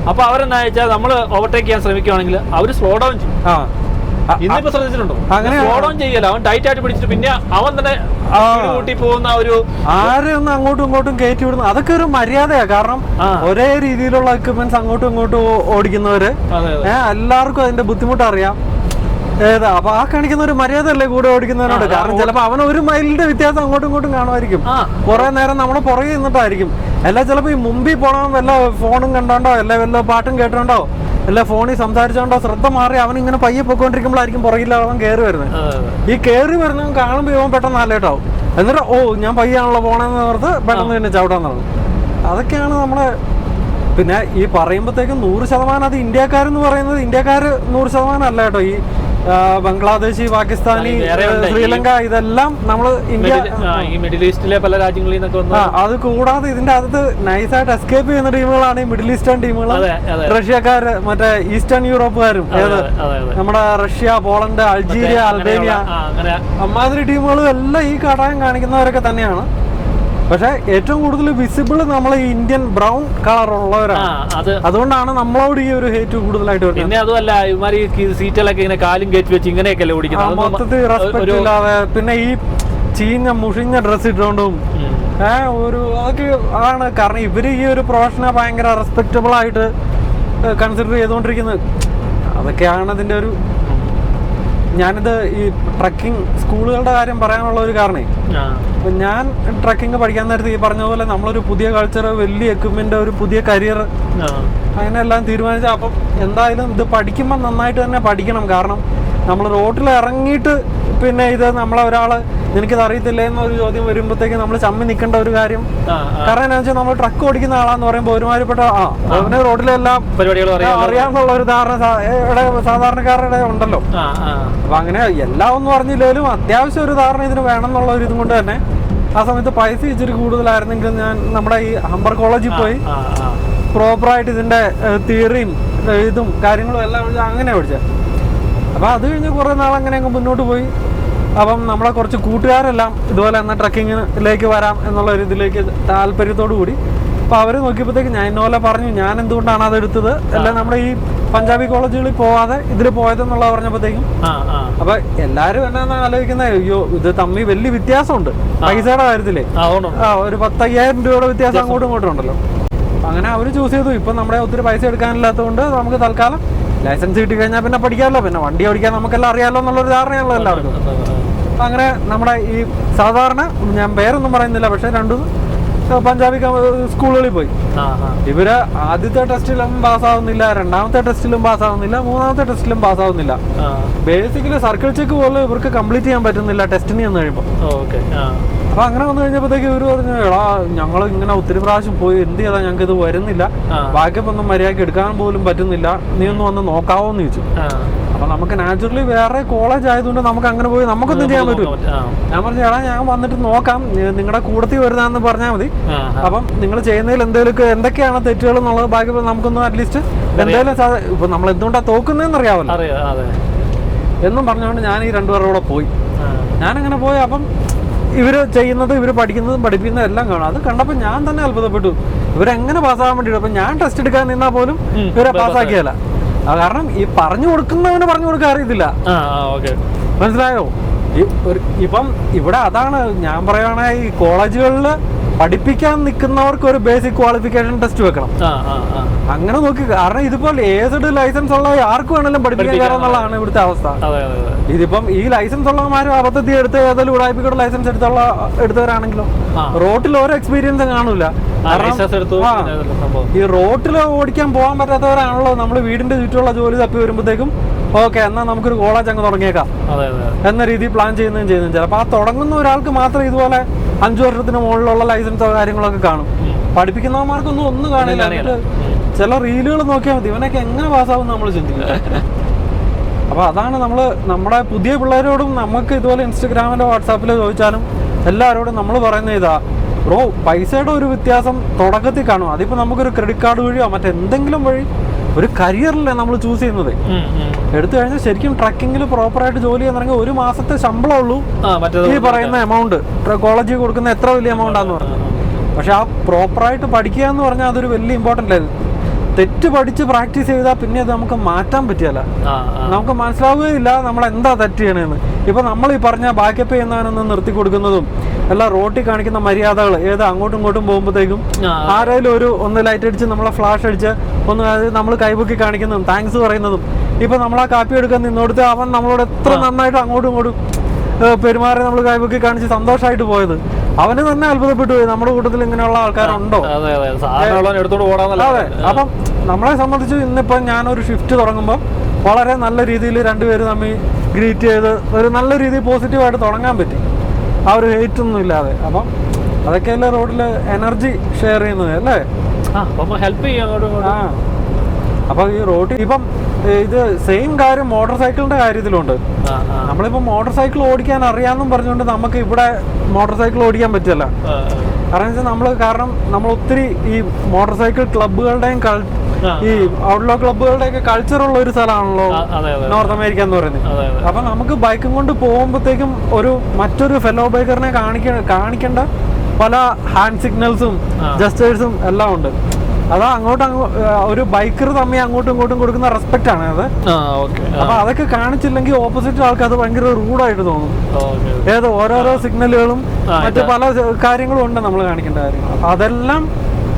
അപ്പൊ അവരെന്താ വെച്ചാൽ നമ്മള് ഓവർടേക്ക് ചെയ്യാൻ ശ്രമിക്കുകയാണെങ്കിൽ അവര് സ്ലോ ഡൗൺ ചെയ്യും. ഇന്നിപ്പോ ശ്രദ്ധിച്ചിട്ടുണ്ടോ? സ്ലോ ഡൗൺ ചെയ്യല, അവൻ ടൈറ്റ് ആയിട്ട് പിടിച്ചിട്ട് പിന്നെ അവൻ തന്നെ കൂട്ടി പോകുന്ന ഒരു ആരെയൊന്നും അങ്ങോട്ടും ഇങ്ങോട്ടും കയറ്റി വിടുന്നു. അതൊക്കെ ഒരു മര്യാദയാ. കാരണം ഒരേ രീതിയിലുള്ള എക്യുപ്മെന്റ്സ് അങ്ങോട്ടും ഇങ്ങോട്ടും ഓടിക്കുന്നവര് എല്ലാവർക്കും അതിന്റെ ബുദ്ധിമുട്ട് അറിയാം. അപ്പൊ ആ കാണിക്കുന്ന ഒരു മര്യാദ അല്ലേ കൂടെ ഓടിക്കുന്നതിനോട്. കാരണം ചിലപ്പോ അവന് 1 മൈലിന്റെ വ്യത്യാസം അങ്ങോട്ടും ഇങ്ങോട്ടും കാണുമായിരിക്കും. കുറെ നേരം നമ്മള് പുറകെ നിന്നിട്ടായിരിക്കും. അല്ല ചിലപ്പോ ഈ മുമ്പിൽ പോണം, വല്ല ഫോണും കണ്ടോണ്ടോ അല്ല വല്ല പാട്ടും കേട്ടോണ്ടോ അല്ല ഫോണിൽ സംസാരിച്ചോണ്ടോ ശ്രദ്ധ മാറി അവൻ ഇങ്ങനെ പയ്യെ പൊയ്ക്കൊണ്ടിരിക്കുമ്പോഴായിരിക്കും പുറകില്ല അവൻ കയറി വരുന്നത്. ഈ കയറി വരുന്നവൻ കാണുമ്പോൾ ഇവൻ പെട്ടെന്ന് അലേട്ടാവും. എന്നിട്ട് ഞാൻ പയ്യാണല്ലോ പോണെന്ന് ഓർത്ത് പെട്ടെന്ന് തന്നെ ചവിട്ടാൻ തുടങ്ങും. അതൊക്കെയാണ് നമ്മളെ. പിന്നെ ഈ പറയുമ്പോഴത്തേക്കും 100% അത് ഇന്ത്യക്കാരെന്ന് പറയുന്നത് ഇന്ത്യക്കാര് 100% അല്ല കേട്ടോ. ഈ ബംഗ്ലാദേശ്, പാകിസ്ഥാനി, ശ്രീലങ്ക ഇതെല്ലാം നമ്മള് ഇന്ത്യ, മിഡിൽ ഈസ്റ്റിലെ പല രാജ്യങ്ങളിൽ നിന്നൊക്കെ. അത് കൂടാതെ ഇതിന്റെ അകത്ത് നൈസായിട്ട് എസ്കേപ്പ് ചെയ്യുന്ന ടീമുകളാണ് ഈ മിഡിൽ ഈസ്റ്റേൺ ടീമുകൾ. റഷ്യക്കാര്, മറ്റേ ഈസ്റ്റേൺ യൂറോപ്പുകാരും, നമ്മുടെ റഷ്യ, പോളണ്ട്, അൾജീരിയ, അൽബേനിയ, അമ്മാതിരി ടീമുകളും എല്ലാം ഈ കടായം കാണിക്കുന്നവരൊക്കെ തന്നെയാണ്. പക്ഷെ ഏറ്റവും കൂടുതൽ വിസിബിൾ നമ്മൾ ഈ ഇന്ത്യൻ ബ്രൗൺ കളർ ഉള്ളവരാണ്. അതുകൊണ്ടാണ് നമ്മളോട് ഈ ഒരു ഹേറ്റ് കൂടുതലായിട്ട് വരുന്നത്. പിന്നെ അതുമല്ല ഇവന്മാര് സീറ്റുകളൊക്കെ ഇങ്ങനെ കാലും കയറ്റി വെച്ച് ഇങ്ങനെയൊക്കെ ഓടിക്കുന്നത്, മൊത്തത്തിൽ റെസ്പെക്ട് ഇല്ലാതെ. പിന്നെ ഈ ചീഞ്ഞ മുഷിഞ്ഞ ഡ്രസ് ഇട്ടുകൊണ്ടും ഒരു അതൊക്കെ ആണ്. കാരണം ഇവര് ഈ ഒരു പ്രൊഫഷനെ ഭയങ്കര റെസ്പെക്റ്റബിൾ ആയിട്ട് കൺസിഡർ ചെയ്തുകൊണ്ടിരിക്കുന്നത്. അതൊക്കെയാണ് അതിന്റെ ഒരു. ഞാനിത് ഈ ട്രക്കിംഗ് സ്കൂളുകളുടെ കാര്യം പറയാനുള്ള ഒരു കാരണേ, അപ്പൊ ഞാൻ ട്രക്കിംഗ് പഠിക്കാൻ നേരത്ത് ഈ പറഞ്ഞ പോലെ നമ്മളൊരു പുതിയ കൾച്ചർ, വലിയ എക്യുപ്മെന്റ്, ഒരു പുതിയ കരിയർ അങ്ങനെയെല്ലാം തീരുമാനിച്ച. അപ്പം എന്തായാലും ഇത് പഠിക്കുമ്പോൾ നന്നായിട്ട് തന്നെ പഠിക്കണം. കാരണം നമ്മൾ റോഡിൽ ഇറങ്ങിയിട്ട് പിന്നെ ഇത് നമ്മളെ ഒരാള് എനിക്കിത് അറിയത്തില്ല എന്നൊരു ചോദ്യം വരുമ്പോഴത്തേക്ക് നമ്മൾ ചമ്മി നിൽക്കേണ്ട ഒരു കാര്യം. കാരണം എന്താ വെച്ചാൽ നമ്മൾ ട്രക്ക് ഓടിക്കുന്ന ആളാന്ന് പറയുമ്പോൾ ഒരുമാതിരിപ്പെട്ട അവന് റോഡിലെല്ലാം അറിയാമെന്നുള്ള ഒരു ധാരണ സാധാരണക്കാരുടെ ഉണ്ടല്ലോ. അപ്പൊ അങ്ങനെ എല്ലാം ഒന്നും അറിഞ്ഞില്ലെങ്കിലും അത്യാവശ്യം ഒരു ധാരണ ഇതിന് വേണം എന്നുള്ള ഒരു ഇതും കൊണ്ട് തന്നെ ആ സമയത്ത് പൈസ ഇച്ചിരി കൂടുതലായിരുന്നെങ്കിൽ ഞാൻ നമ്മുടെ ഈ ഹംബർ കോളേജിൽ പോയി പ്രോപ്പറായിട്ട് ഇതിന്റെ തിയറിയും ഇതും കാര്യങ്ങളും എല്ലാം അങ്ങനെ പഠിച്ചത്. അപ്പൊ അത് കഴിഞ്ഞ് കുറെ നാൾ അങ്ങനെ അങ്ങ് മുന്നോട്ട് പോയി. അപ്പം നമ്മളെ കുറച്ച് കൂട്ടുകാരെല്ലാം ഇതുപോലെ എന്നാൽ ട്രക്കിങ്ങിലേക്ക് വരാം എന്നുള്ള ഒരു ഇതിലേക്ക് താല്പര്യത്തോടു കൂടി. അപ്പൊ അവര് നോക്കിയപ്പോഴത്തേക്ക് ഞാൻ ഇന്നോലെ പറഞ്ഞു ഞാൻ എന്തുകൊണ്ടാണ് അത് എടുത്തത്, അല്ല നമ്മുടെ ഈ പഞ്ചാബി കോളേജുകളിൽ പോവാതെ ഇതിൽ പോയതെന്നുള്ള പറഞ്ഞപ്പോഴത്തേക്കും അപ്പൊ എല്ലാരും എന്നാ ആലോചിക്കുന്നത്, അയ്യോ ഇത് തമ്മിൽ വലിയ വ്യത്യാസമുണ്ട് പൈസയുടെ കാര്യത്തിലേ. ഒരു 10,000 രൂപയുടെ വ്യത്യാസം അങ്ങോട്ടും ഇങ്ങോട്ടും ഉണ്ടല്ലോ. അങ്ങനെ അവര് ചൂസ് ചെയ്തു. ഇപ്പൊ നമ്മുടെ ഒത്തിരി പൈസ എടുക്കാനില്ലാത്തതുകൊണ്ട് നമുക്ക് തൽക്കാലം ലൈസൻസ് കിട്ടി കഴിഞ്ഞാൽ പിന്നെ പഠിക്കാമല്ലോ, പിന്നെ വണ്ടി ഓടിക്കാൻ നമുക്കെല്ലാം അറിയാമല്ലോ എന്നുള്ളൊരു ധാരണയുള്ളൂ എല്ലാവർക്കും. അങ്ങനെ നമ്മുടെ ഈ സാധാരണ ഞാൻ പേരൊന്നും പറയുന്നില്ല, പക്ഷെ 2 പഞ്ചാബി സ്കൂളുകളിൽ പോയി. ഇവര് ആദ്യത്തെ ടെസ്റ്റിലും പാസ്സാവുന്നില്ല, 2ാമത്തെ ടെസ്റ്റിലും പാസ്സാവുന്നില്ല, 3ാമത്തെ ടെസ്റ്റിലും പാസ്സാവുന്നില്ല. ബേസിക്കലി സർക്കിൾ ചെക്ക് പോലും ഇവർക്ക് കംപ്ലീറ്റ് ചെയ്യാൻ പറ്റുന്നില്ല ടെസ്റ്റിന് ചെന്ന് കഴിയുമ്പോൾ. അപ്പൊ അങ്ങനെ വന്നു കഴിഞ്ഞപ്പോഴത്തേക്ക് ഇവര് പറഞ്ഞു, എടാ ഞങ്ങൾ ഇങ്ങനെ ഒത്തിരി പ്രാവശ്യം പോയി, എന്ത് ചെയ്താ ഞങ്ങൾക്ക് ഇത് വരുന്നില്ല, ബാക്കപ്പ് ഒന്നും മര്യാദയ്ക്ക് എടുക്കാൻ പോലും പറ്റുന്നില്ല, നീ ഒന്ന് വന്ന് നോക്കാവോ എന്ന് ചോദിച്ചു. അപ്പൊ നമുക്ക് നാച്ചുറലി വേറെ കോളേജ് ആയതുകൊണ്ട് നമുക്ക് അങ്ങനെ പോയി നമുക്കൊന്നും ചെയ്യാൻ പറ്റും. ഞാൻ പറഞ്ഞു, എടാ ഞാൻ വന്നിട്ട് നോക്കാം, നിങ്ങളുടെ കൂടത്തിൽ വരുന്നതെന്ന് പറഞ്ഞാൽ മതി. അപ്പം നിങ്ങൾ ചെയ്യുന്നതിൽ എന്തൊക്കെയാണ് തെറ്റുകൾ എന്നുള്ളത് ബാക്കി നമുക്കൊന്നും അറ്റ്ലീസ്റ്റ് എന്തെങ്കിലും ഇപ്പൊ നമ്മൾ എന്തുകൊണ്ടാണ് തോക്കുന്നതെന്ന് അറിയാമല്ലോ എന്നും പറഞ്ഞുകൊണ്ട് ഞാൻ ഈ രണ്ടുപേരുടെ കൂടെ പോയി. ഞാനങ്ങനെ പോയി. അപ്പം ഇവര് ചെയ്യുന്നത്, ഇവര് പഠിക്കുന്നതും പഠിപ്പിക്കുന്നതും എല്ലാം കാണും. അത് കണ്ടപ്പോൾ ഞാൻ തന്നെ അത്ഭുതപ്പെട്ടു, ഇവരെങ്ങനെ പാസ്സാകാൻ വേണ്ടിയിട്ട്. അപ്പൊ ഞാൻ ടെസ്റ്റ് എടുക്കാൻ നിന്നാൽ പോലും ഇവരെ പാസ്സാക്കിയല്ല. കാരണം ഈ പറഞ്ഞു കൊടുക്കുന്നവന് പറഞ്ഞു കൊടുക്കാൻ അറിയത്തില്ല. മനസ്സിലായോ? ഇപ്പം ഇവിടെ അതാണ് ഞാൻ പറയുകയാണെങ്കിൽ, ഈ കോളേജുകളിൽ പഠിപ്പിക്കാൻ നിൽക്കുന്നവർക്ക് ഒരു ബേസിക് ക്വാളിഫിക്കേഷൻ ടെസ്റ്റ് വെക്കണം. അങ്ങനെ നോക്കി. കാരണം ഇതിപ്പോൾ ഏത് ലൈസൻസ് ഉള്ള ആർക്ക് വേണമെങ്കിലും പഠിപ്പിക്കാൻ കയറാന്നുള്ളതാണ് ഇവിടുത്തെ അവസ്ഥ. ഇതിപ്പം ഈ ലൈസൻസ് ഉള്ളവന്മാരും അബദ്ധത്തിൽ എടുത്ത് ഏതെങ്കിലും ഉടായ്പിക്കൂടെ ലൈസൻസ് എടുത്തവരാണെങ്കിലോ റോട്ടിൽ ഓരോ എക്സ്പീരിയൻസും കാണൂല. ഈ റോട്ടിൽ ഓടിക്കാൻ പോകാൻ പറ്റാത്തവരാണല്ലോ നമ്മൾ വീടിന്റെ ചുറ്റുമുള്ള ജോലി തപ്പി വരുമ്പോഴത്തേക്കും ഓക്കെ എന്നാ നമുക്കൊരു കോളേജ് അങ്ങ് തുടങ്ങിയേക്കാം എന്ന രീതിയിൽ പ്ലാൻ ചെയ്യുന്നതും ചിലപ്പോൾ ആ തുടങ്ങുന്ന ഒരാൾക്ക് മാത്രം ഇതുപോലെ 5 വർഷത്തിന് മുകളിലുള്ള ലൈസൻസോ കാര്യങ്ങളൊക്കെ കാണും. പഠിപ്പിക്കുന്നവന്മാർക്കൊന്നും ഒന്നും കാണില്ല. ചില റീലുകൾ നോക്കിയാൽ മതി, ഇവനൊക്കെ എങ്ങനെ പാസ്സാവും നമ്മൾ ചിന്തിക്കും. അപ്പൊ അതാണ് നമ്മുടെ പുതിയ പിള്ളേരോടും നമുക്ക് ഇതുപോലെ ഇൻസ്റ്റഗ്രാമിലോ വാട്സാപ്പിലോ ചോദിച്ചാലും എല്ലാവരോടും നമ്മൾ പറയുന്ന ഇതാ, ബ്രോ പൈസയുടെ ഒരു വ്യത്യാസം തുടക്കത്തിൽ കാണും. അതിപ്പോ നമുക്കൊരു ക്രെഡിറ്റ് കാർഡ് വഴിയോ മറ്റെന്തെങ്കിലും വഴി ഒരു കരിയറിലെ നമ്മൾ ചൂസ് ചെയ്യുന്നത്. എടുത്തു കഴിഞ്ഞാൽ ശരിക്കും ട്രക്കിങ്ങിൽ പ്രോപ്പറായിട്ട് ജോലി ചെയ്യാൻ ഒരു മാസത്തെ ശമ്പളം ഉള്ളൂ ഈ പറയുന്ന എമൗണ്ട്. കോളേജിൽ കൊടുക്കുന്ന എത്ര വലിയ എമൗണ്ടാന്ന് പറഞ്ഞു. പക്ഷെ ആ പ്രോപ്പറായിട്ട് പഠിക്കുക എന്ന് പറഞ്ഞാൽ അതൊരു വലിയ ഇമ്പോർട്ടൻ്റ് ആയിരുന്നു. തെറ്റ് പഠിച്ച് പ്രാക്ടീസ് ചെയ്താൽ പിന്നെ അത് നമുക്ക് മാറ്റാൻ പറ്റിയല്ല. നമുക്ക് മനസ്സിലാവുകയില്ല നമ്മൾ എന്താ തെറ്റ് ചെയ്യണേന്ന്. ഇപ്പൊ നമ്മൾ ഈ പറഞ്ഞ ബാക്കപ്പ് ചെയ്യുന്നവനൊന്ന് നിർത്തി കൊടുക്കുന്നതും എല്ലാം റോട്ടിൽ കാണിക്കുന്ന മര്യാദകൾ അങ്ങോട്ടും ഇങ്ങോട്ടും പോകുമ്പോഴത്തേക്കും ആരെങ്കിലും ഒന്ന് ലൈറ്റ് അടിച്ച് നമ്മളെ ഫ്ലാഷ് അടിച്ച് നമ്മൾ കൈപൊക്കി കാണിക്കുന്നതും താങ്ക്സ് പറയുന്നതും, ഇപ്പൊ നമ്മൾ ആ കാപ്പി എടുക്കാൻ നിന്നോടുത്ത് അവൻ നമ്മളോട് എത്ര നന്നായിട്ട് അങ്ങോട്ടും ഇങ്ങോട്ടും പെരുമാറി നമ്മൾ കൈപൊക്കി കാണിച്ച് സന്തോഷമായിട്ട് പോയത്, അവന് തന്നെ അത്ഭുതപ്പെട്ടു പോയി നമ്മുടെ കൂട്ടത്തിൽ ഇങ്ങനെയുള്ള ആൾക്കാരുണ്ടോ. അതെ. അപ്പം നമ്മളെ സംബന്ധിച്ച് ഇന്നിപ്പം ഞാനൊരു ഷിഫ്റ്റ് തുടങ്ങുമ്പോൾ വളരെ നല്ല രീതിയിൽ രണ്ടുപേരും തമ്മിൽ ഗ്രീറ്റ് ചെയ്ത് ഒരു നല്ല രീതിയിൽ പോസിറ്റീവായിട്ട് തുടങ്ങാൻ പറ്റി, ആ ഒരു ഹെയ്റ്റ് ഒന്നും ഇല്ലാതെ. അപ്പം അതൊക്കെയല്ലേ റോഡിൽ എനർജി ഷെയർ ചെയ്യുന്നത് അല്ലേ. ഹെൽപ്പ് ചെയ്യാം. അപ്പൊ ഈ റോഡിൽ ഇപ്പം ഇത് സെയിം കാര്യം മോട്ടോർ സൈക്കിളിന്റെ കാര്യത്തിലുണ്ട്. നമ്മളിപ്പോ മോട്ടോർ സൈക്കിൾ ഓടിക്കാൻ അറിയാമെന്നും പറഞ്ഞുകൊണ്ട് നമുക്ക് ഇവിടെ മോട്ടോർ സൈക്കിൾ ഓടിക്കാൻ പറ്റില്ല. കാരണം നമ്മൾ ഒത്തിരി ഈ മോട്ടോർ സൈക്കിൾ ക്ലബ്ബുകളുടെയും ഈ ഔട്ട്ലോ ക്ലബ്ബുകളുടെ ഒക്കെ കൾച്ചറുള്ള ഒരു സ്ഥലമാണല്ലോ നോർത്ത് അമേരിക്ക എന്ന് പറയുന്നത്. അപ്പൊ നമുക്ക് ബൈക്കും കൊണ്ട് പോകുമ്പോഴത്തേക്കും മറ്റൊരു ഫെലോ ബൈക്കറിനെ കാണിക്കേണ്ട പല ഹാൻഡ് സിഗ്നൽസും ജസ്റ്റേഴ്സും എല്ലാം ഉണ്ട്. അതാ ഒരു ബൈക്കർ തമ്മിൽ അങ്ങോട്ടും ഇങ്ങോട്ടും കൊടുക്കുന്ന റെസ്പെക്ട് ആണ് അത്. അപ്പൊ അതൊക്കെ കാണിച്ചില്ലെങ്കിൽ ഓപ്പോസിറ്റ് ആൾക്ക് അത് ഭയങ്കര റൂഡായിട്ട് തോന്നും. ഓരോരോ സിഗ്നലുകളും മറ്റു പല കാര്യങ്ങളും ഉണ്ട് നമ്മൾ കാണിക്കേണ്ട കാര്യങ്ങൾ. അപ്പൊ അതെല്ലാം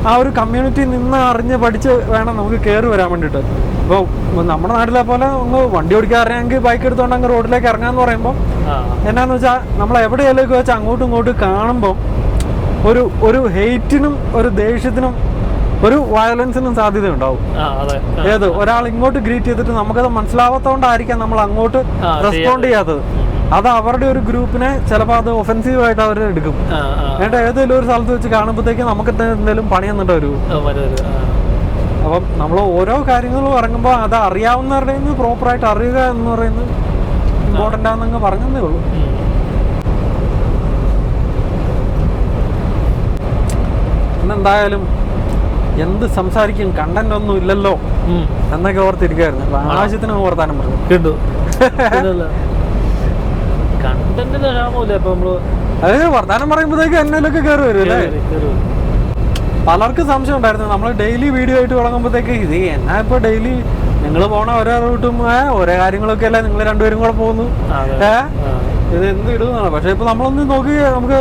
ആ ഒരു കമ്മ്യൂണിറ്റി നിന്ന് അറിഞ്ഞ് പഠിച്ച് വേണം നമുക്ക് കയറി വരാൻ വേണ്ടിയിട്ട്. ഇപ്പോൾ നമ്മുടെ നാട്ടിലെ പോലെ ഒന്ന് വണ്ടി ഓടിക്കാൻ അറിയാമെങ്കിൽ ബൈക്ക് എടുത്തുകൊണ്ട് അങ്ങ് റോഡിലേക്ക് ഇറങ്ങാന്ന് പറയുമ്പോൾ എന്നാന്ന് വെച്ചാൽ നമ്മൾ എവിടെയെല്ലാം വെച്ചാൽ അങ്ങോട്ടും ഇങ്ങോട്ടും കാണുമ്പോൾ ഒരു ഹെയ്റ്റിനും ഒരു ദേഷ്യത്തിനും ഒരു വയലൻസിനും സാധ്യത ഉണ്ടാവും. ഒരാൾ ഇങ്ങോട്ട് ഗ്രീറ്റ് ചെയ്തിട്ട് നമുക്കത് മനസ്സിലാവാത്തോണ്ടായിരിക്കാം നമ്മൾ അങ്ങോട്ട് റെസ്പോണ്ട് ചെയ്യാത്തത്. അത് അവരുടെ ഒരു ഗ്രൂപ്പിനെ ചിലപ്പോൾ അത് ഒഫെൻസീവായിട്ട് അവർ എടുക്കും. എന്നിട്ട് ഏതെങ്കിലും ഒരു സ്ഥലത്ത് വെച്ച് കാണുമ്പോഴത്തേക്ക് നമുക്ക് എന്തെങ്കിലും പണി എന്നിട്ട് വരും. അപ്പം നമ്മൾ ഓരോ കാര്യങ്ങളും ഇറങ്ങുമ്പോൾ അത് അറിയാവുന്നവരുടെ നിന്ന് പ്രോപ്പറായിട്ട് അറിയുക എന്ന് പറയുന്നത് ഇമ്പോർട്ടൻ്റ് ആണെന്നങ്ങ് പറഞ്ഞതേ ഉള്ളൂ. എന്തായാലും എന്ത് സംസാരിക്കും, കണ്ടന്റ് ഒന്നും ഇല്ലല്ലോ എന്നൊക്കെ ഓർത്തിരിക്കായിരുന്നു. ആവശ്യത്തിന് വർത്താനം പറഞ്ഞു കേട്ടു. അത് വർത്താനം പറയുമ്പോഴത്തേക്ക് എന്നതിലൊക്കെ കയറി വരും അല്ലേ. പലർക്കും സംശയം ഉണ്ടായിരുന്നു. നമ്മൾ ഡെയിലി വീഡിയോ ആയിട്ട് തുടങ്ങുമ്പോഴത്തേക്ക് ഇത് എന്നാ ഇപ്പൊ ഡെയിലി നിങ്ങൾ പോണ ഓരോ റൂട്ടും ഓരോ കാര്യങ്ങളൊക്കെ അല്ലേ നിങ്ങൾ രണ്ടുപേരും കൂടെ പോകുന്നു, ഇത് എന്ത് ഇടുന്നതാണ്. പക്ഷെ ഇപ്പൊ നമ്മളൊന്ന് നോക്കി നമുക്ക്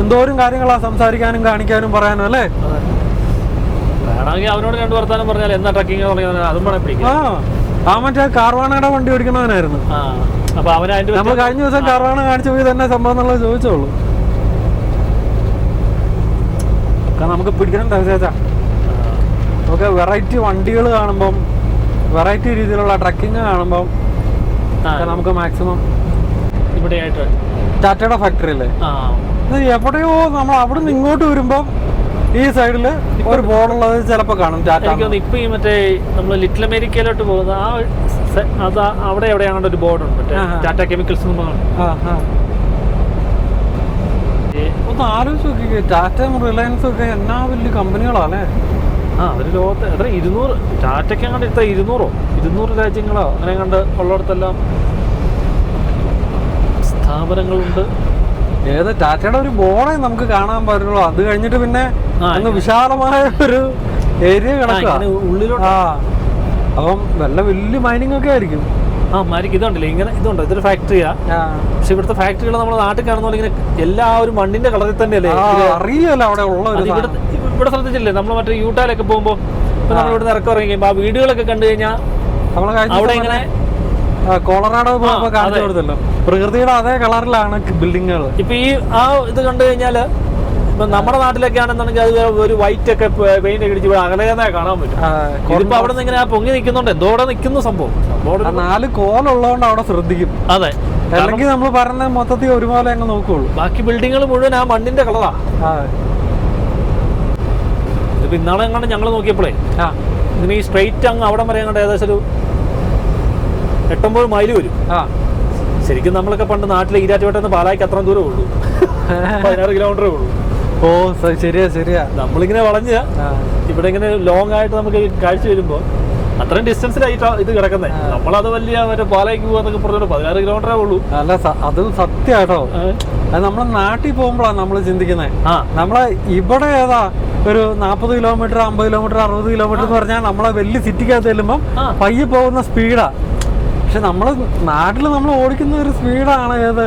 എന്തോരം കാര്യങ്ങളാ സംസാരിക്കാനും കാണിക്കാനും പറയാനും അല്ലേ. അവനോട് രണ്ട് വർത്താനം പറഞ്ഞാൽ എന്താ ട്രക്കിങ് അതും മറ്റേ കാർവാണയുടെ വണ്ടി ഓടിക്കുന്നവനായിരുന്നു. നമ്മൾ കഴിഞ്ഞ ദിവസം കാർവാണ കാണിച്ചു പോയി തന്നെ സംഭവം എന്നുള്ളത് ചോദിച്ചോളൂ. നമുക്ക് പിടിക്കണം നമുക്ക് വെറൈറ്റി വണ്ടികൾ കാണുമ്പം വെറൈറ്റി രീതിയിലുള്ള ട്രക്കിങ് കാണുമ്പം നമുക്ക് മാക്സിമം ഇവിടെ ടാറ്റയുടെ ഫാക്ടറി അല്ലേ ഇത് എവിടെയോ നമ്മൾ അവിടെ നിന്ന് ഇങ്ങോട്ട് വരുമ്പോ ഈ സൈഡില് ഒരു ബോർഡുള്ളത് ചിലപ്പോ കാണും. ടാറ്റ എനിക്ക് തോന്നുന്നു ഇപ്പൊ ഈ മറ്റേ നമ്മള് ലിറ്റിൽ അമേരിക്കയിലോട്ട് പോകുന്ന അത് അവിടെ എവിടെയാണ്ട് ഒരു ബോർഡ് ഉണ്ട് മറ്റേ ടാറ്റ കെമിക്കൽസ് എന്ന് പറഞ്ഞു. ഒന്ന് ആലോചിച്ച് നോക്കിക്കേ, ടാറ്റയും റിലയൻസും ഒക്കെ എന്നാ വലിയ കമ്പനികളാണല്ലേ. ഒരു ലോകത്ത് എത്ര 200 ടാറ്റയ്ക്ക് അങ്ങോട്ട് ഇത്ര 200 രാജ്യങ്ങളോ അങ്ങനെ കണ്ട് ഉള്ളിടത്തെല്ലാം സ്ഥാപനങ്ങളുണ്ട്. ഏത് ടാറ്റയുടെ ഒരു ബോർഡേ നമുക്ക് കാണാൻ പറ്റുള്ളൂ. അത് കഴിഞ്ഞിട്ട് പിന്നെ അങ്ങ് വിശാലമായ ഒരു ഏരിയ കിടക്കുക ഉള്ളിലോട്ട്. അപ്പം വലിയ മൈനിങ് ഒക്കെ ആയിരിക്കും. ഇതുണ്ടല്ലേ ഇങ്ങനെ ഇതുണ്ട്, ഇതൊരു ഫാക്ടറിയാ. പക്ഷെ ഇവിടുത്തെ ഫാക്ടറികൾ നമ്മുടെ നാട്ടിൽ കാണുന്ന പോലെ ഇങ്ങനെ എല്ലാവരും മണ്ണിന്റെ കളറിൽ തന്നെയല്ലേ അറിയല്ലോ അവിടെ ഉള്ള. ഇവിടെ ശ്രദ്ധിച്ചില്ലേ നമ്മൾ മറ്റേ യൂട്ടാലൊക്കെ പോകുമ്പോ ഇപ്പൊ നമ്മൾ ഇവിടെ ഇറക്കം ഇറങ്ങി കഴിയുമ്പോ ആ വീടുകളൊക്കെ കണ്ടു കഴിഞ്ഞാൽ അവിടെ ഇങ്ങനെ കൊളറാഡോ കാണിച്ചു കൊടുത്തല്ലോ, പ്രകൃതിയുടെ അതേ കളറിലാണ് ബിൽഡിങ്ങുകൾ. ഇപ്പൊ ഈ ഇത് കണ്ടു കഴിഞ്ഞാല് ഇപ്പൊ നമ്മുടെ നാട്ടിലൊക്കെ ആണെന്നുണ്ടെങ്കിൽ അത് ഒരു വൈറ്റ് ഒക്കെ പെയിന്റ് ഒക്കെ അടിച്ച് അകലെന്നെ കാണാൻ പറ്റും. ഇതിപ്പോ അവിടെ നിന്ന് ഇങ്ങനെ പൊങ്ങി നിൽക്കുന്നുണ്ട്, എന്തോടെ നിൽക്കുന്ന സംഭവം. 4 കോലുള്ളതുകൊണ്ട് അവിടെ ശ്രദ്ധിക്കും. അതെ, അല്ലെങ്കിൽ നമ്മൾ പറഞ്ഞ മൊത്തത്തിൽ ഒരുപോലെ അങ്ങ് നോക്കുള്ളൂ. ബാക്കി ബിൽഡിങ്ങുകൾ മുഴുവൻ ആ മണ്ണിന്റെ കളറാ. ഇതിപ്പോ ഇന്നാളെ എങ്ങാണ്ട് ഞങ്ങൾ നോക്കിയപ്പോഴേ ഇങ്ങനെ ഈ സ്ട്രെയിറ്റ് അങ്ങ് അവിടെ വരെ അങ്ങോട്ട് ഏകദേശം ഒരു 8-9 മൈല് വരും. ശരിക്കും നമ്മളൊക്കെ പണ്ട് നാട്ടിലെ ഈരാറ്റുപേട്ടെന്ന് പാലായിക്ക് അത്രയും ദൂരമേ ഉള്ളൂ, 16 കിലോമീറ്ററേ ഉള്ളൂ. ഓ ശരിയാ. നമ്മളിങ്ങനെ വളഞ്ഞ് ഇവിടെ ഇങ്ങനെ ലോങ് ആയിട്ട് നമുക്ക് കാഴ്ച വരുമ്പോ അത്രയും ഡിസ്റ്റൻസിലായിട്ടാ ഇത് കിടക്കുന്നത്. നമ്മളത് വലിയ മറ്റേ പാലായിക്ക് പോകാന്നൊക്കെ പറഞ്ഞോണ്ട് 16 കിലോമീറ്ററേ ഉള്ളൂ. അല്ല അത് സത്യമാട്ടോ. അത് നമ്മളെ നാട്ടിൽ പോകുമ്പോഴാണ് നമ്മൾ ചിന്തിക്കുന്നത്. നമ്മളെ ഇവിടെ ഏതാ ഒരു 40 കിലോമീറ്റർ 50 കിലോമീറ്റർ 60 കിലോമീറ്റർ എന്ന് പറഞ്ഞാൽ നമ്മളെ വലിയ സിറ്റിക്കകത്ത് ചെല്ലുമ്പം പയ്യെ പോകുന്ന സ്പീഡാ. പക്ഷെ നമ്മള് നാട്ടില് നമ്മൾ ഓടിക്കുന്ന ഒരു സ്പീഡാണ് ഏത്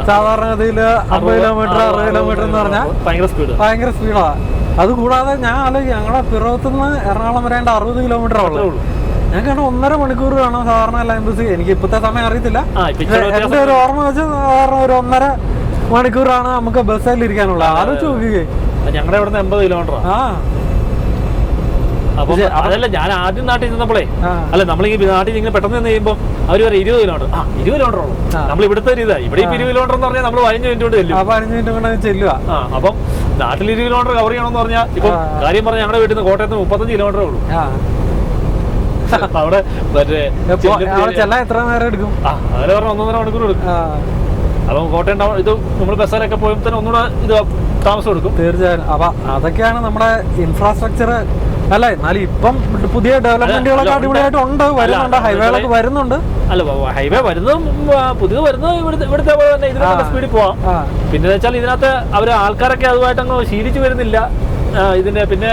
സാധാരണഗതിയിൽ 50 കിലോമീറ്റർ 60 കിലോമീറ്റർ എന്ന് പറഞ്ഞാൽ ഭയങ്കര സ്പീഡാ. അത് കൂടാതെ ഞാൻ ആലോചിക്കും, ഞങ്ങളെ പിറവത്തുനിന്ന് എറണാകുളം വരേണ്ട 60 കിലോമീറ്റർ ഉള്ളു. ഞങ്ങൾക്ക് 1.5 മണിക്കൂർ കാണാം സാധാരണ ലൈൻ ബസ്. എനിക്ക് ഇപ്പോഴത്തെ സമയം അറിയത്തില്ല, എന്റെ ഒരു ഓർമ്മ വെച്ച് സാധാരണ ഒരു 1.5 മണിക്കൂറാണ് നമുക്ക് ബസ്സിൽ ഇരിക്കാനുള്ളത്. ആലോചിച്ച് നോക്കുകയെ ഞങ്ങളുടെ ഇവിടെ 80 കിലോമീറ്റർ. അപ്പൊ അതല്ല, ഞാൻ ആദ്യം നാട്ടിൽ നിന്നപ്പോഴേ അല്ല നമ്മൾ ഈ നാട്ടിൽ ഇങ്ങനെ പെട്ടെന്ന് നിന്ന് കഴിയുമ്പോൾ അവർ പറയും 20 കിലോമീറ്റർ 20 കിലോമീറ്റർ ഉള്ളൂ. നമ്മൾ ഇവിടുത്തെ ഒരു ഇതാ, ഇവിടെ 20 കിലോമീറ്റർ എന്ന് പറഞ്ഞാൽ നമ്മൾ 15 മിനിറ്റ് കൊണ്ട് ചെല്ലും. 15 മിനിറ്റ് കൊണ്ട് ചെല്ലുക. അപ്പം നാട്ടിൽ 20 കിലോമീറ്റർ കവർ ചെയ്യണമെന്ന് പറഞ്ഞാൽ ഇപ്പൊ കാര്യം പറഞ്ഞാൽ ഞങ്ങളുടെ വീട്ടിൽ നിന്ന് കോട്ടയത്ത് 35 കിലോമീറ്റർ ഉള്ളൂ. അവിടെ മറ്റേ എത്ര നേരം എടുക്കും? അതിൽ പറഞ്ഞ 1.5 മണിക്കൂർ എടുക്കും. അപ്പം കോട്ടയം ഇത് നമ്മൾ ബസ്സിലൊക്കെ പോയപ്പോൾ തന്നെ ഒന്നുകൂടെ ഇത് താമസം എടുക്കും. തീർച്ചയായും. അപ്പൊ അതൊക്കെയാണ് നമ്മുടെ ഇൻഫ്രാസ്ട്രക്ചർ അല്ലേ. എന്നാലും ഇപ്പം പുതിയ ഡെവലപ്മെന്റുകളൊക്കെ അടിപൊളിയായിട്ട് വരുന്നുണ്ട്, ഹൈവേകളൊക്കെ വരുന്നുണ്ട്. അല്ല, ഹൈവേ വരുന്നതും പുതിയത് വരുന്നത് ഇവിടുത്തെ പോലെ തന്നെ ഇതിനകത്ത് സ്പീഡിൽ പോവാം. പിന്നെ വെച്ചാൽ ഇതിനകത്ത് അവര് ആൾക്കാരൊക്കെ അതുമായിട്ട് അങ്ങ് ശീലിച്ചു വരുന്നില്ല ഇതിന്റെ. പിന്നെ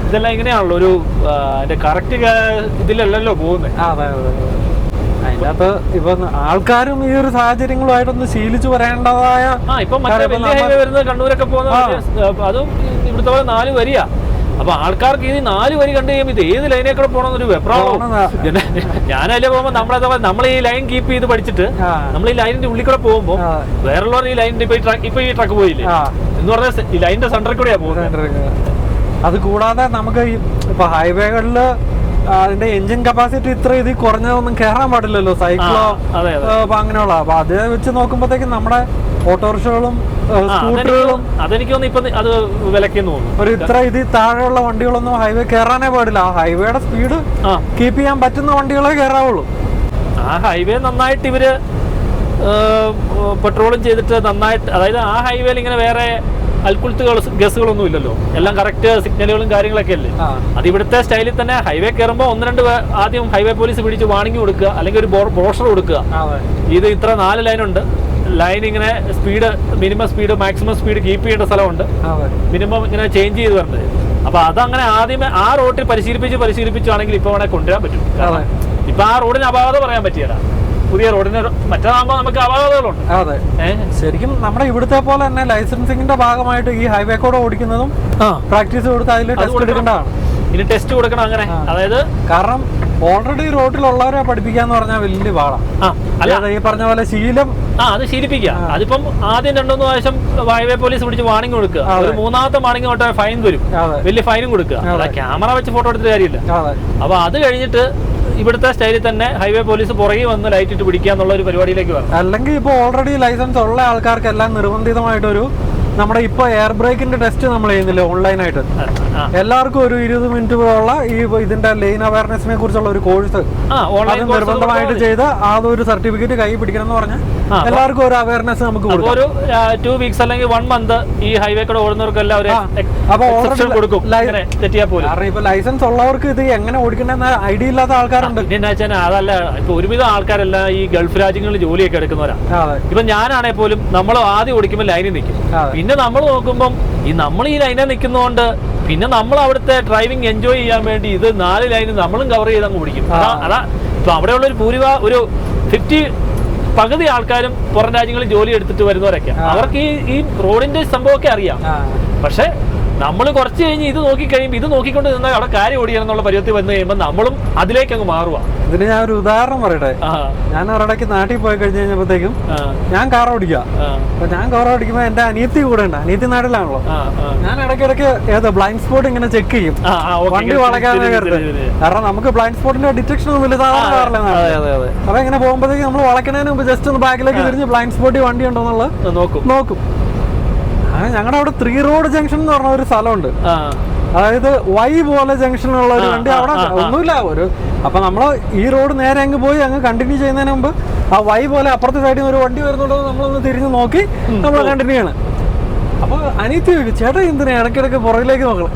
ഇതെല്ലാം ഇങ്ങനെയാണല്ലോ, ഒരു അതിന്റെ കറക്റ്റ് ഇതിലല്ലല്ലോ പോകുന്നത്. അതിനകത്ത് ഇപ്പൊ ആൾക്കാരും ഈ ഒരു സാഹചര്യങ്ങളുമായിട്ടൊന്ന് ശീലിച്ചു വരേണ്ടതായ ഇപ്പൊ മറ്റേ വലിയ ഹൈവേ വരുന്നത് കണ്ണൂരൊക്കെ പോകുന്ന അതും ഇവിടുത്തെ പോലെ 4 വരിയാ. അപ്പൊ ആൾക്കാർക്ക് ഈ 4 വരി കണ്ടു കഴിയുമ്പോൾ ഇത് ഏത് ലൈനേക്കൂടെ പോകണമെന്നൊരു വെപ്രാളം. ഞാനല്ലേ പോകുമ്പോ നമ്മൾ ഈ ലൈൻ കീപ്പ് ചെയ്ത് പഠിച്ചിട്ട് നമ്മൾ ഈ ലൈനിന്റെ ഉള്ളിൽ കൂടെ പോകുമ്പോ വേറുള്ളവർ ഈ ലൈനിന്റെ ഇപ്പൊ ഈ ട്രക്ക് പോയില്ലേ എന്ന് പറഞ്ഞാൽ ഈ ലൈനിന്റെ സെന്ററിൽ കൂടെയാ പോകുന്നത്. അത് കൂടാതെ നമുക്ക് ഇപ്പൊ ഹൈവേകളില് അതിന്റെ എഞ്ചിൻ കപ്പാസിറ്റി ഇത്ര ഇതിൽ കുറഞ്ഞതൊന്നും കയറാൻ പാടില്ലല്ലോ, സൈക്കിളോ അങ്ങനെയുള്ള. അപ്പൊ അത് വെച്ച് നോക്കുമ്പോഴത്തേക്കും നമ്മുടെ ഓട്ടോറിക്ഷകളും സ്കൂട്ടറുകളും അതെനിക്ക് തോന്നുന്നു ഇപ്പൊ അത് വിലക്കെന്ന് തോന്നുന്നു. ഒരു ഇത്ര ഇതിൽ താഴെയുള്ള വണ്ടികളൊന്നും ഹൈവേ കയറാനേ പാടില്ല. ആ ഹൈവേയുടെ സ്പീഡ് കീപ്പ് ചെയ്യാൻ പറ്റുന്ന വണ്ടികളെ കയറാവുള്ളൂ. ആ ഹൈവേ നന്നായിട്ട് ഇവര് പെട്രോളും ചെയ്തിട്ട് നന്നായിട്ട്, അതായത് ആ ഹൈവേയിൽ ഇങ്ങനെ വേറെ അൽക്കുലത്ത് ഗസുകളൊന്നും ഇല്ലല്ലോ, എല്ലാം കറക്റ്റ് സിഗ്നലുകളും കാര്യങ്ങളൊക്കെ അല്ലേ. അത് ഇവിടുത്തെ സ്റ്റൈലിൽ തന്നെ ഹൈവേ കയറുമ്പോൾ 1-2 ആദ്യം ഹൈവേ പോലീസ് പിടിച്ച് വാണിംഗ് കൊടുക്കുക, അല്ലെങ്കിൽ ഒരു ബ്രോഷർ കൊടുക്കുക. ഇത് ഇത്ര 4 ലൈനുണ്ട്, ലൈൻ ഇങ്ങനെ speed minimum speed maximum speed keep ചെയ്യേണ്ട സ്ഥലമുണ്ട്, മിനിമം ഇങ്ങനെ ചേഞ്ച് ചെയ്ത് വരേണ്ടത്. അപ്പൊ അതങ്ങനെ ആദ്യമേ ആ റോഡിൽ പരിശീലിപ്പിച്ചാണെങ്കിൽ ഇപ്പൊ വേണേൽ കൊണ്ടുവരാൻ പറ്റും. കാരണം ഇപ്പൊ ആ റോഡിന് അപാകത പറയാൻ പറ്റിയല്ല, പുതിയ റോഡിന് മറ്റേതാകുമ്പോൾ നമുക്ക് അപാകതകളുണ്ട്. അതെ, ശരിക്കും നമ്മുടെ ഇവിടുത്തെ പോലെ തന്നെ ലൈസൻസിങ്ങിന്റെ ഭാഗമായിട്ട് ഈ ഹൈവേ കൂടെ ഓടിക്കുന്നതും പ്രാക്ടീസ് കൊടുത്ത് അതിൽ ടെസ്റ്റ് എടുക്കേണ്ടതാണ്. ഇനി ടെസ്റ്റ് കൊടുക്കണം അങ്ങനെ. അതായത് കാരണം ഓൾറെഡി റോഡിലുള്ളവരെ പഠിപ്പിക്കാന്ന് പറഞ്ഞാൽ വലിയ പാടാണ്. അല്ലാതെ ഈ പറഞ്ഞ പോലെ ശീലം അത് ശീലിപ്പിക്കുക. അതിപ്പം ആദ്യം 2-3 പ്രാവശ്യം ഹൈവേ പോലീസ് പിടിച്ച് വാണിംഗ് കൊടുക്കുക, ഒരു 3ാമത്തെ വാണിംഗ് തൊട്ട് ഫൈൻ വരും, വലിയ ഫൈനും കൊടുക്കുക. ക്യാമറ വെച്ച് ഫോട്ടോ എടുത്തിട്ട് കാര്യമില്ല. അപ്പൊ അത് കഴിഞ്ഞിട്ട് ഇവിടുത്തെ സ്റ്റൈലിൽ തന്നെ ഹൈവേ പോലീസ് പുറകെ വന്ന് ലൈറ്റ് ഇട്ട് പിടിക്കുക എന്നുള്ള ഒരു പരിപാടിയിലേക്ക് വരണം. അല്ലെങ്കിൽ ഇപ്പൊ ഓൾറെഡി ലൈസൻസ് ഉള്ള ആൾക്കാർക്കെല്ലാം നിർബന്ധിതമായിട്ടൊരു നമ്മുടെ ഇപ്പൊ എയർ ബ്രേക്കിന്റെ ടെസ്റ്റ് നമ്മൾ ചെയ്യുന്നില്ല ഓൺലൈനായിട്ട്, എല്ലാവർക്കും ഒരു 20 മിനിറ്റ് ഉള്ള ഈ ഇതിന്റെ ലൈൻ അവയർനെസിനെ കുറിച്ചുള്ള ഒരു കോഴ്സ് അത് നിർബന്ധമായിട്ട് ചെയ്ത് അതൊരു സർട്ടിഫിക്കറ്റ് കൈ പിടിക്കണം എന്ന് പറഞ്ഞാൽ എല്ലാവർക്കും ഒരു അവയർനെസ് നമുക്ക് കൊടുക്കും. ഒരു 2 വീക്സ് അല്ലെങ്കിൽ 1 മന്ത് ഈ ഹൈവേ കൂടെ ഓടുന്നവർക്കെല്ലാം കാരണം ഇപ്പൊ ലൈസൻസ് ഉള്ളവർക്ക് ഇത് എങ്ങനെ ഓടിക്കണമെന്ന ഐഡിയ ഇല്ലാത്ത ആൾക്കാരുണ്ട്. പിന്നെ അതല്ല, ഇപ്പൊ ഒരുവിധം ആൾക്കാരെല്ലാം ഈ ഗൾഫ് രാജ്യങ്ങളിൽ ജോലിയൊക്കെ എടുക്കുന്നവരാണ്. ഇപ്പൊ ഞാനാണെ പോലും നമ്മൾ ആദ്യം ഓടിക്കുമ്പോൾ ലൈനിൽ നിൽക്കും, പിന്നെ നമ്മൾ നോക്കുമ്പോൾ നമ്മൾ ഈ ലൈനിൽ നിൽക്കുന്നതുകൊണ്ട് പിന്നെ നമ്മൾ അവിടുത്തെ ഡ്രൈവിംഗ് എൻജോയ് ചെയ്യാൻ വേണ്ടി ഇത് 4 ലൈന് നമ്മളും കവർ ചെയ്ത് അങ്ങ് ഓടിക്കും. അതാ ഇപ്പൊ അവിടെയുള്ള ഒരു 50 പകുതി ആൾക്കാരും പുറം രാജ്യങ്ങളിൽ ജോലി എടുത്തിട്ട് വരുന്നവരൊക്കെ അവർക്ക് ഈ റോഡിന്റെ സംഭവമൊക്കെ അറിയാം. പക്ഷെ നമ്മൾ കുറച്ച് കഴിഞ്ഞ് ഇത് നോക്കിക്കഴിയുമ്പോൾ ഇത് നോക്കിക്കൊണ്ട് നിന്നാൽ അവിടെ കാര്യം ഓടിക്കണം എന്നുള്ള പരിവത്തിൽ വന്നു കഴിയുമ്പോൾ നമ്മളും അതിലേക്ക് അങ്ങ് മാറുക. ഇതിന് ഞാൻ ഒരു ഉദാഹരണം പറയട്ടെ. ഞാൻ ഒരിടയ്ക്ക് നാട്ടിൽ പോയി കഴിഞ്ഞ് കഴിഞ്ഞപ്പോഴത്തേക്കും ഞാൻ കാർ ഓടിക്കാം. അപ്പൊ ഞാൻ കാർ ഓടിക്കുമ്പോൾ എന്റെ അനിയത്തി കൂടെ ഉണ്ട്, അനിയത്തി നാട്ടിലാണല്ലോ. ഞാൻ ഇടയ്ക്കിടയ്ക്ക് ബ്ലൈൻഡ് സ്പോട്ട് ഇങ്ങനെ ചെക്ക് ചെയ്യും, വണ്ടി വളയ്ക്കാതെ കരുത്. കാരണം നമുക്ക് ബ്ലൈൻഡ് സ്പോട്ടിന്റെ ഡിറ്റക്ഷൻ ഒന്നുമില്ല സാധാരണ കാറിലെ. അപ്പൊ ഇങ്ങനെ പോകുമ്പോഴത്തേക്ക് നമ്മൾ വളയ്ക്കുന്നതിന് മുമ്പ് ജസ്റ്റ് ഒന്ന് ബാക്കിലേക്ക് തിരിഞ്ഞ് ബ്ലൈൻഡ് സ്പോട്ടിൽ വണ്ടി ഉണ്ടോ എന്നുള്ളത് നോക്കും. ഞങ്ങളുടെ അവിടെ 3 റോഡ് ജംഗ്ഷൻ എന്ന് പറഞ്ഞ ഒരു സ്ഥലമുണ്ട്. അതായത് വൈ പോലെ ജംഗ്ഷനുള്ള ഒരു വണ്ടി അവിടെ ഒന്നുമില്ല. അപ്പൊ നമ്മള് ഈ റോഡ് നേരെ അങ്ങ് പോയി അങ്ങ് കണ്ടിന്യൂ ചെയ്യുന്നതിന് മുമ്പ് ആ വൈ പോലെ അപ്പുറത്തെ സൈഡിൽ നിന്ന് ഒരു വണ്ടി വരുന്നുണ്ടോ നമ്മളൊന്ന് തിരിഞ്ഞ് നോക്കി നമ്മൾ കണ്ടിന്യൂ ചെയ്യണം. അപ്പൊ അനിയത്തി ചോദിക്കും, ചേട്ടാ എന്തിനാ ഇടയ്ക്കിടയ്ക്ക് പുറകിലേക്ക് നോക്കണം?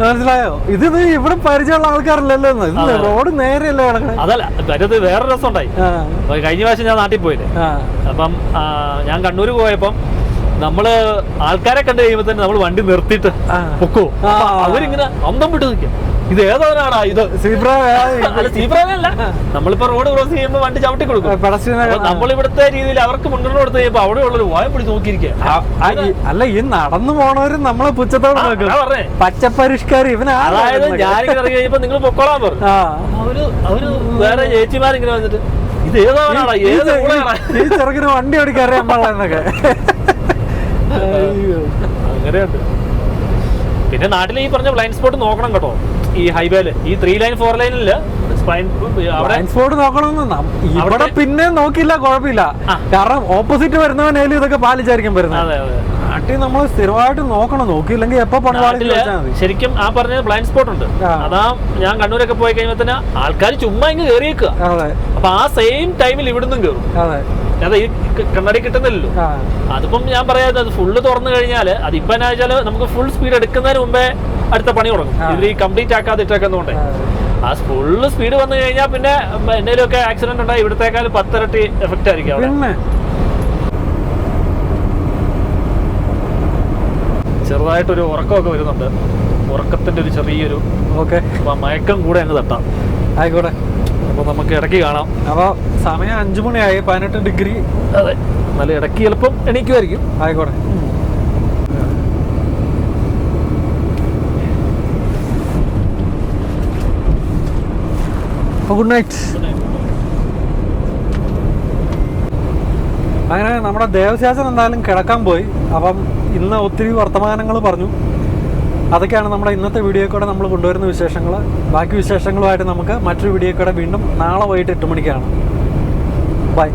മനസ്സിലായോ? ഇത് ഇവിടെ പരിചയമുള്ള ആൾക്കാരല്ലല്ലോ, ഇത് റോഡ് നേരെയല്ലേ കിടക്കണേ. അതല്ല, വേറെ രസം ഉണ്ടായി. കഴിഞ്ഞ പ്രാവശ്യം ഞാൻ നാട്ടിൽ പോയില്ലേ, അപ്പം ഞാൻ കണ്ണൂര് പോയപ്പം നമ്മള് ആൾക്കാരെ കണ്ടു കഴിയുമ്പോ തന്നെ നമ്മൾ വണ്ടി നിർത്തിയിട്ട് പൊക്കോ, അവരിങ്ങനെ അന്തം വിട്ട് നിൽക്കാം. ഇത് ഏതവനാടാ ഇത്? സീബ്രല്ല, നമ്മളിപ്പോ റോഡ് ക്രോസ് ചെയ്യുമ്പോ വണ്ടി ചവിട്ടി കൊടുക്കും. നമ്മളിവിടുത്തെ രീതിയിൽ അവർക്ക് മുൻഗണന കൊടുത്ത് കഴിയുമ്പോ അവിടെ ഉള്ളൊരു വായ പിടിച്ച് നോക്കിയിരിക്കുക. അല്ല, ഈ നടന്നു പോണവരും നമ്മളെ പുച്ഛത്തോടെ പറഞ്ഞേ പച്ചപ്പരിഷ്കാരം ഇവനാ. അതായത് ഞാനിങ്ങനെ ഇറങ്ങി കഴിയുമ്പോ നിങ്ങൾ പൊക്കോളാൻ പറഞ്ഞു. അവര് വേറെ ചേച്ചിമാരിങ്ങനെ വന്നിട്ട് ഇത് ഏതവനാടാ, ഏത് ഈ ചെറുക്കിന് വണ്ടി ഓടിക്കാൻ അറിയാൻ പാടില്ലെന്നൊക്കെ. അങ്ങനെയുണ്ട്. പിന്നെ നാട്ടിൽ ഈ പറഞ്ഞ ബ്ലൈൻഡ് സ്പോട്ട് നോക്കണം കേട്ടോ. ഈ ഹൈവേയില് ഈ 3 ലൈൻ 4 ലൈനില് ബ്ലൈൻഡ് സ്പോട്ട് നോക്കണമെന്ന് ഇവിടെ പിന്നെ നോക്കിയില്ല, കുഴപ്പമില്ല. കാരണം ഓപ്പോസിറ്റ് വരുന്നവനേലും ഇതൊക്കെ പാലിച്ചായിരിക്കും വരുന്നത്. നാട്ടിൽ നമ്മൾ സ്ഥിരമായിട്ട് നോക്കിയില്ലെങ്കിൽ എപ്പോ പണി. ശരിക്കും ആ പറഞ്ഞ ബ്ലൈൻഡ് സ്പോട്ട് ഉണ്ട്. അതാ ഞാൻ കണ്ണൂരൊക്കെ പോയി കഴിയുമ്പോ തന്നെ ആൾക്കാർ ചുമ്മാ ഇങ്ങ് കയറിയേക്കുക. അപ്പൊ ആ സെയിം ടൈമിൽ ഇവിടുന്നും കയറും. അതെ, ഈ കണ്ണാടി കിട്ടുന്നില്ലല്ലോ. അതിപ്പം ഞാൻ പറയാതെ അത് ഫുള്ള് തുറന്നു കഴിഞ്ഞാൽ അതിപ്പോ എന്നാ വെച്ചാല് നമുക്ക് ഫുൾ സ്പീഡ് എടുക്കുന്നതിന് മുമ്പേ അടുത്ത പണി തുടങ്ങും. ഇതിൽ ഈ കംപ്ലീറ്റ് ആക്കാതെ ഇട്ടേക്കുന്നതുകൊണ്ട് ആ ഫുള്ള് സ്പീഡ് വന്നു കഴിഞ്ഞാൽ പിന്നെ എന്തെങ്കിലും ഒക്കെ ആക്സിഡന്റ് ഉണ്ടായി ഇവിടത്തേക്കാൾ 10 ഇരട്ടി എഫക്റ്റ് ആയിരിക്കും. ചെറുതായിട്ടൊരു ഉറക്കമൊക്കെ വരുന്നുണ്ട്. ഉറക്കത്തിന്റെ ഒരു ചെറിയൊരു മയക്കം കൂടെ അങ്ങ് തട്ടാം. ആയിക്കോട്ടെ, അപ്പൊ നമുക്ക് ഇടയ്ക്ക് കാണാം. അപ്പൊ സമയം 5 മണിയായി, 18 ഡിഗ്രി. അതെ, നല്ല ഇടയ്ക്ക് എളുപ്പം എണീക്കുമായിരിക്കും. ആയിക്കോട്ടെ. Good night. അങ്ങനെ നമ്മുടെ ദേവശാസൻ എന്തായാലും കിടക്കാൻ പോയി. അപ്പം ഇന്ന് ഒത്തിരി വർത്തമാനങ്ങൾ പറഞ്ഞു. അതൊക്കെയാണ് നമ്മുടെ ഇന്നത്തെ വീഡിയോ കൂടെ നമ്മൾ കൊണ്ടുവരുന്ന വിശേഷങ്ങൾ. ബാക്കി വിശേഷങ്ങളുമായിട്ട് നമുക്ക് മറ്റൊരു വീഡിയോ കൂടെ വീണ്ടും നാളെ വൈകിട്ട് 8 മണിക്കാണ്. ബൈ.